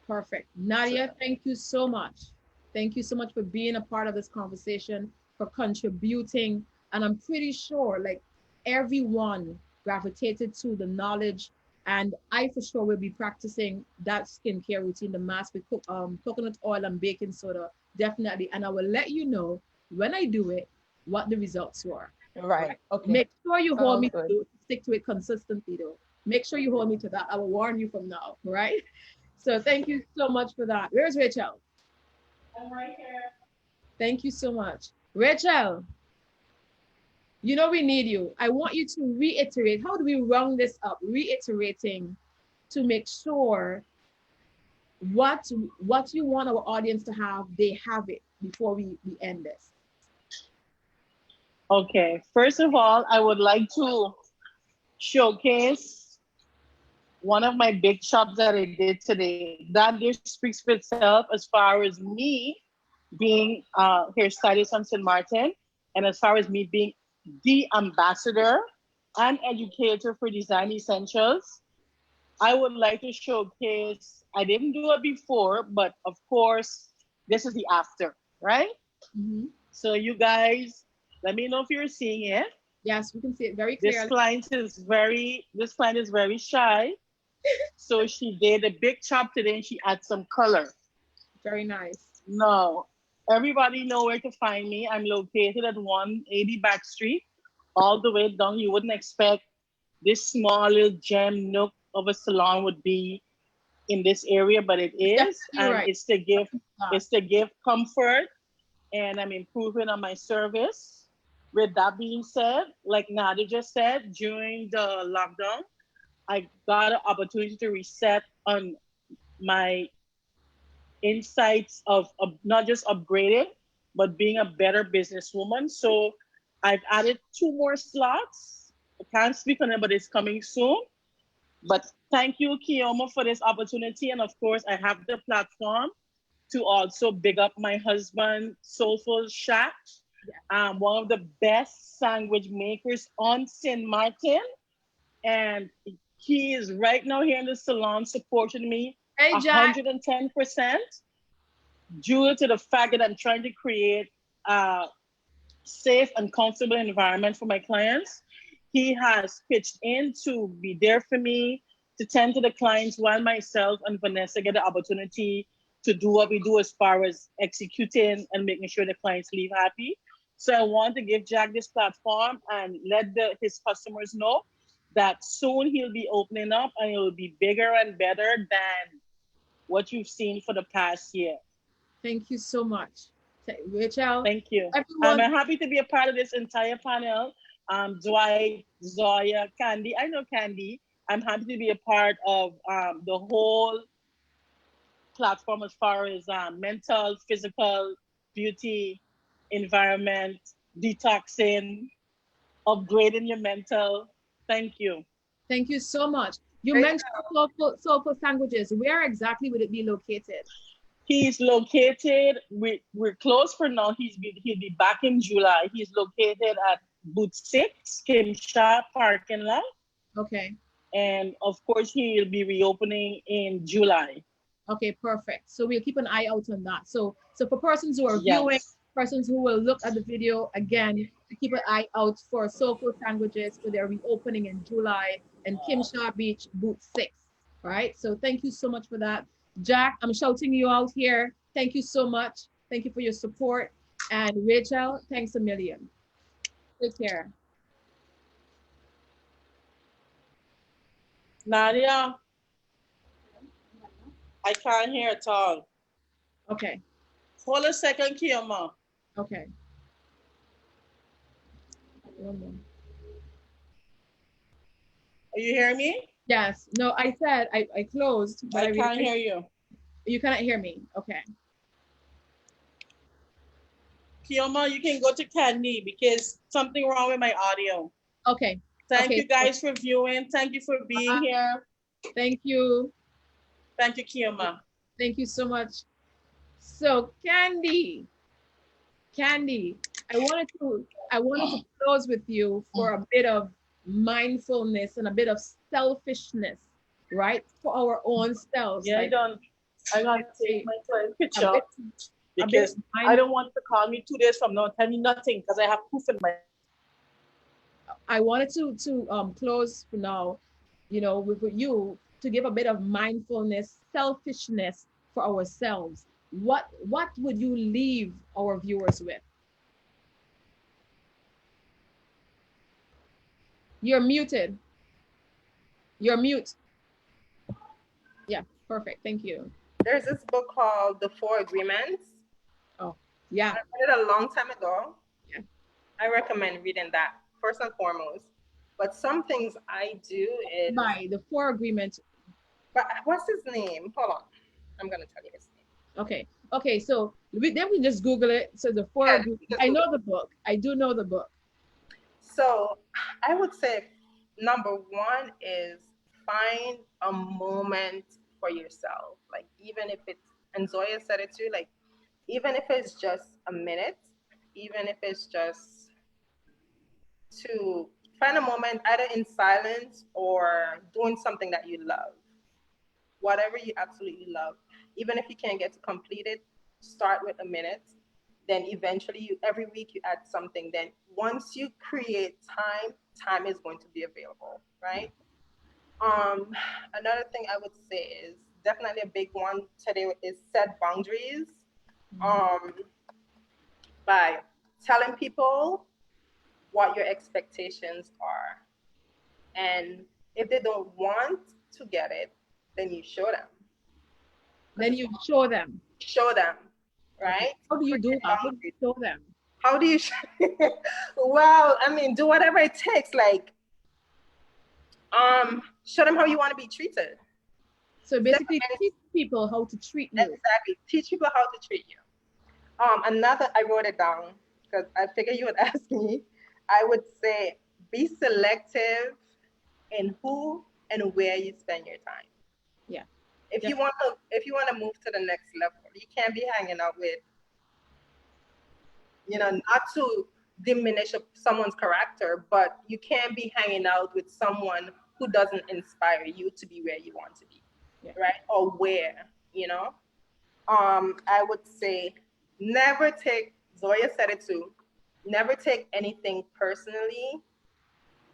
Perfect. Nadia, thank you so much. Thank you so much for being a part of this conversation, for contributing. And I'm pretty sure like everyone gravitated to the knowledge, and I for sure will be practicing that skincare routine, the mask with coconut oil and baking soda, definitely. And I will let you know when I do it, what the results were. Right. Okay. Make sure you hold Sounds me good. to stick to it consistently, though. Make sure you hold me to that. I will warn you from now, right? So thank you so much for that. Where's Rachel? I'm right here. Thank you so much. Rachel, you know we need you. I want you to reiterate. How do we round this up? Reiterating to make sure what you want our audience to have, they have it before we end this. Okay, first of all, I would like to showcase one of my big shops that I did today. That just speaks for itself as far as me being hairstylist on St. Martin, and as far as me being the ambassador and educator for Design Essentials. I would like to showcase, I didn't do it before, but of course, this is the after, right? Mm-hmm. So you guys, let me know if you're seeing it. Yes, we can see it very clearly. This client is very shy. So she did a big chop today and she adds some color. Very nice. No, everybody know where to find me. I'm located at 180 Back Street, all the way down. You wouldn't expect this small little gem nook of a salon would be in this area, but it is. And right. It's to give comfort, and I'm improving on my service. With that being said, like Nadia just said, during the lockdown, I got an opportunity to reset on my insights of not just upgrading, but being a better businesswoman. So I've added 2 more slots. I can't speak on it, but it's coming soon. But thank you, Keoma, for this opportunity. And of course, I have the platform to also big up my husband, Soulful Shack, one of the best sandwich makers on St. Martin. And he is right now here in the salon supporting me 110% due to the fact that I'm trying to create a safe and comfortable environment for my clients. He has pitched in to be there for me, to tend to the clients, while myself and Vanessa get the opportunity to do what we do as far as executing and making sure the clients leave happy. So I want to give Jack this platform and let his customers know that soon he'll be opening up and it will be bigger and better than what you've seen for the past year. Thank you so much, Rachel. Thank you. Everyone. I'm happy to be a part of this entire panel. Dwight, Zoya, Kandey. I know Kandey. I'm happy to be a part of the whole platform as far as mental, physical, beauty, environment, detoxing, upgrading your mental. Thank you. Thank you so much. You mentioned soulful sandwiches. Where exactly would it be located? He's located, we're closed for now. He'll be back in July. He's located at Booth 6, Kim Shah parking lot. Okay. And of course, he'll be reopening in July. Okay, perfect. So we'll keep an eye out on that. So for persons who are viewing, persons who will look at the video again, keep an eye out for soulful sandwiches for their reopening in July and Kim Shah Beach, Booth 6. Right. So thank you so much for that. Jack, I'm shouting you out here. Thank you so much. Thank you for your support. And Rachel, thanks a million. Take care. Nadia, I can't hear at all. Okay. Hold a second, Keoma. Okay. One more. Are you hearing me? Yes. No, I said I closed. But I can't hear you. You cannot hear me. Okay. Keoma, you can go to Kandey because something wrong with my audio. Okay. Thank you guys for viewing. Thank you for being here. Thank you. Thank you, Keoma. Thank you so much. So Kandey, I wanted to close with you for a bit of mindfulness and a bit of selfishness, right? For our own selves. Yeah, like, I got to take my picture because I don't want to call me 2 days from now and tell me nothing because I have proof in my. I wanted to close for now, with you to give a bit of mindfulness, selfishness for ourselves. What would you leave our viewers with? You're muted. You're mute. Yeah, perfect. Thank you. There's this book called The Four Agreements. Oh, yeah. I read it a long time ago. Yeah. I recommend reading that first and foremost. But some things I do is By the Four Agreements. But what's his name? Hold on. I'm gonna tell you his name. Okay. Okay. So then we just Google it. So the Four Agreements. I know the book. I do know the book. So I would say number one is find a moment for yourself. Like even if it's, and Zoya said it too, like even if it's just a minute, even if it's just to find a moment either in silence or doing something that you love. Whatever you absolutely love. Even if you can't get to complete it, start with a minute. Then eventually every week you add something. Then once you create time is going to be available, right? Another thing I would say is definitely a big one today is set boundaries. By telling people what your expectations are. And if they don't want to get it, then you show them. Then you show them. Show them, right? How do you do that? How do you show them? How do you well, I mean, do whatever it takes. Like, show them how you want to be treated. So basically teach people how to treat you. Exactly. Teach people how to treat you. Another, I wrote it down because I figured you would ask me. I would say be selective in who and where you spend your time. Yeah. If you want to move to the next level, you can't be hanging out with, not to diminish someone's character, but you can't be hanging out with someone who doesn't inspire you to be where you want to be, right? Or where, I would say never take, Zoya said it too, never take anything personally.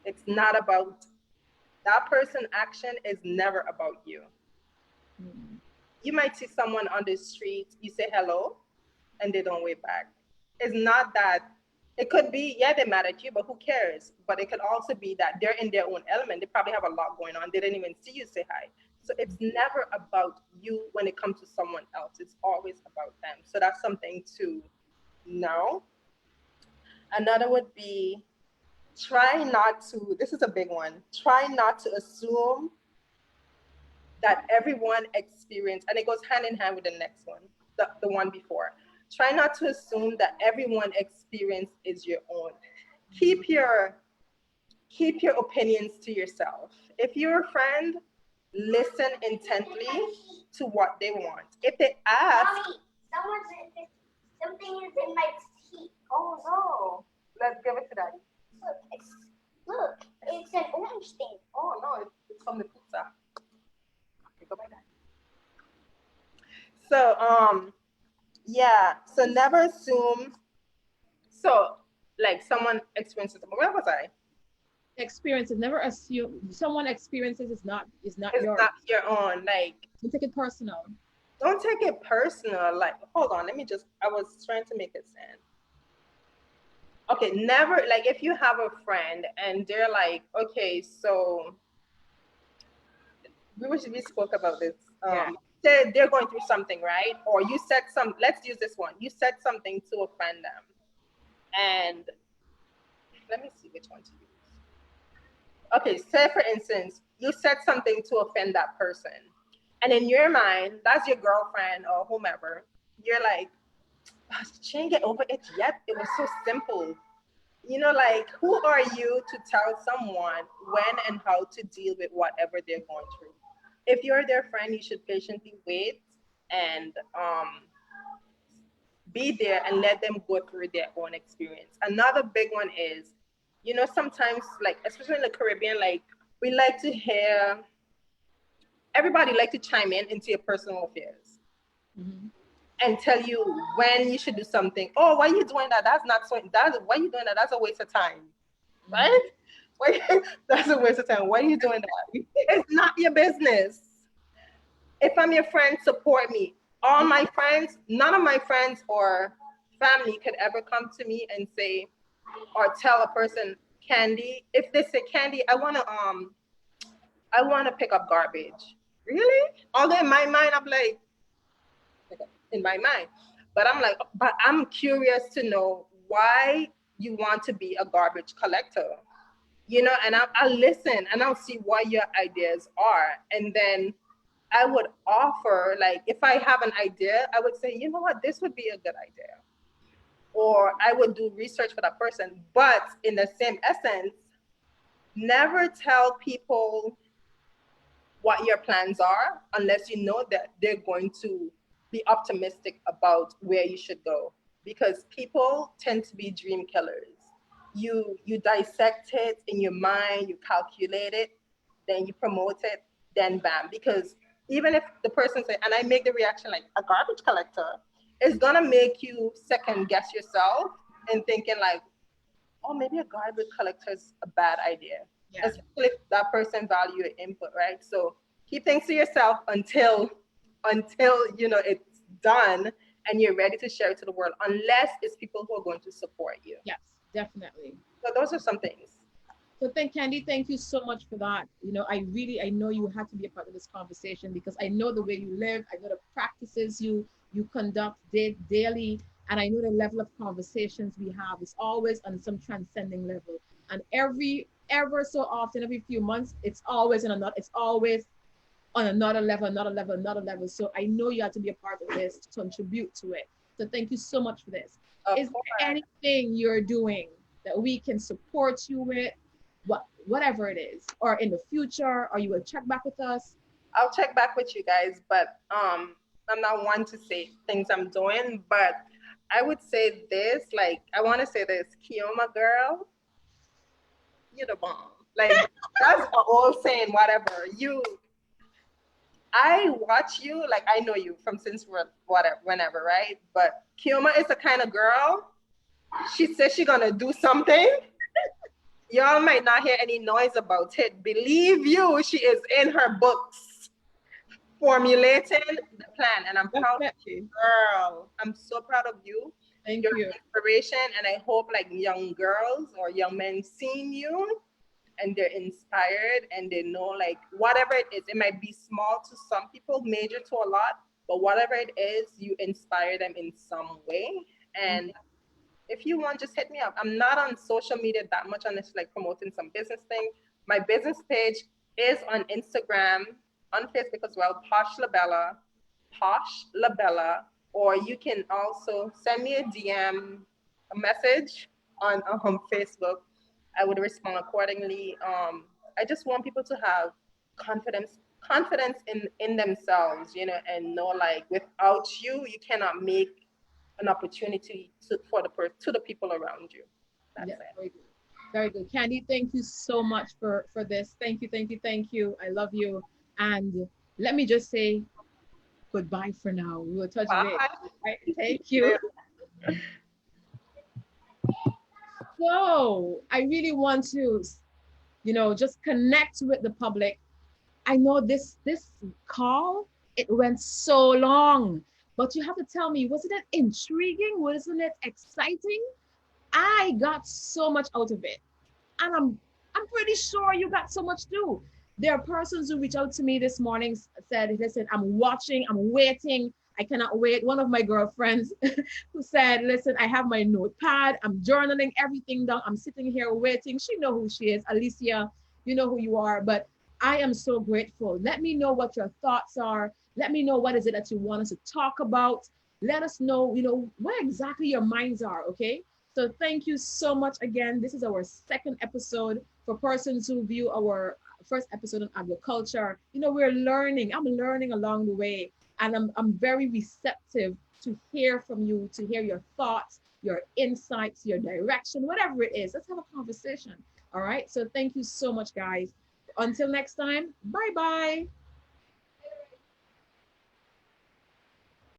It's not about, that person's action is never about you. Mm-hmm. You might see someone on the street, you say hello, and they don't wave back. It's not that, it could be, yeah, they're mad at you, but who cares? But it could also be that they're in their own element. They probably have a lot going on. They didn't even see you say hi. So it's never about you when it comes to someone else. It's always about them. So that's something to know. Another would be try not to, this is a big one, try not to assume that everyone experience, and it goes hand in hand with the next one, the one before. Try not to assume that everyone experience is your own. Keep your opinions to yourself. If you're a friend, listen intently to what they want. If they ask, Mommy, something is in my teeth. Oh no. Let's give it to Daddy. Look, it's an orange thing. Oh no, it's from the pizza. Okay, go by that. So yeah, so never assume. So like someone experiences, where was I? Experiences, never assume someone experiences is not yours. Not your own. Like, don't take it personal. Don't take it personal. Like, hold on, I was trying to make it sense. Okay, never, like if you have a friend and they're like, okay, so we spoke about this. Said they're going through something, right? Or you said let's use this one. You said something to offend them. And let me see which one to use. Okay, say for instance, you said something to offend that person. And in your mind, that's your girlfriend or whomever. You're like, oh, she didn't get over it yet. It was so simple. Like, who are you to tell someone when and how to deal with whatever they're going through? If you're their friend, you should patiently wait and be there and let them go through their own experience. Another big one is, sometimes, like, especially in the Caribbean, like, we like to hear, everybody like to chime into your personal affairs. Mm-hmm. And tell you when you should do something. Oh, why are you doing that? That's not so, why are you doing that? That's a waste of time, right? That's a waste of time. Why are you doing that? It's not your business. If I'm your friend, support me. All my friends, none of my friends or family could ever come to me and say, or tell a person, Kandey, if they say Kandey, I wanna pick up garbage. Really? Although in my mind, I'm like, in my mind, but I'm like, but I'm curious to know why you want to be a garbage collector, you know, and I'll listen and I'll see what your ideas are. And then I would offer, like, if I have an idea, I would say, you know what, this would be a good idea. Or I would do research for that person. But in the same essence, never tell people what your plans are unless you know that they're going to be optimistic about where you should go. Because people tend to be dream killers. You dissect it in your mind, you calculate it, then you promote it, then bam. Because even if the person says, and I make the reaction like a garbage collector, it's gonna make you second guess yourself and thinking like, oh, maybe a garbage collector is a bad idea. Yeah. Especially if that person value your input, right? So keep things to yourself until you know it's done and you're ready to share it to the world, unless it's people who are going to support you. Yes, definitely. So those are some things. So Kandey, thank you so much for that. You know, I know you had to be a part of this conversation because I know the way you live, I know the practices you conduct daily, and I know the level of conversations we have is always on some transcending level. And ever so often, every few months, it's always on another level. So I know you have to be a part of this to contribute to it. So thank you so much for this. Is there anything you're doing that we can support you with? Whatever it is, or in the future, or you will check back with us? I'll check back with you guys, but I'm not one to say things I'm doing, but I would say this, like, I want to say this, Keoma girl, you're the bomb. Like, that's an old saying, whatever. I watch you, like, I know you from since whenever, right? But Keoma is the kind of girl, she says she's gonna do something. Y'all might not hear any noise about it. Believe you, she is in her books formulating the plan. And I'm proud of you, girl. I'm so proud of you. Thank You're you. an inspiration. And I hope like young girls or young men seeing you and they're inspired and they know like whatever it is, it might be small to some people, major to a lot, but whatever it is, you inspire them in some way. And if you want, just hit me up. I'm not on social media that much unless like promoting some business thing. My business page is on Instagram, on Facebook as well, Posh Labella, or you can also send me a DM, a message on Facebook. I would respond accordingly. I just want people to have confidence in themselves, you know, and know like without you, you cannot make an opportunity to the people around you. That's it. Very good. Very good. Kandey, thank you so much for this. Thank you. I love you. And let me just say goodbye for now. We will touch base. Right? Thank you. So I really want to, you know, just connect with the public. I know this call, it went so long. But you have to tell me, wasn't it intriguing? Wasn't it exciting? I got so much out of it. And I'm pretty sure you got so much too. There are persons who reached out to me this morning, said, listen, I'm watching, I'm waiting. I cannot wait. One of my girlfriends who said, listen, I have my notepad. I'm journaling everything down. I'm sitting here waiting. She know who she is. Alicia, you know who you are. But I am so grateful. Let me know what your thoughts are. Let me know what is it that you want us to talk about. Let us know, you know, where exactly your minds are, okay? So thank you so much again. This is our second episode. For persons who view our first episode on agriculture, you know, we're learning. I'm learning along the way. And I'm very receptive to hear from you, to hear your thoughts, your insights, your direction, whatever it is. Let's have a conversation, all right? So thank you so much, guys. Until next time, bye-bye.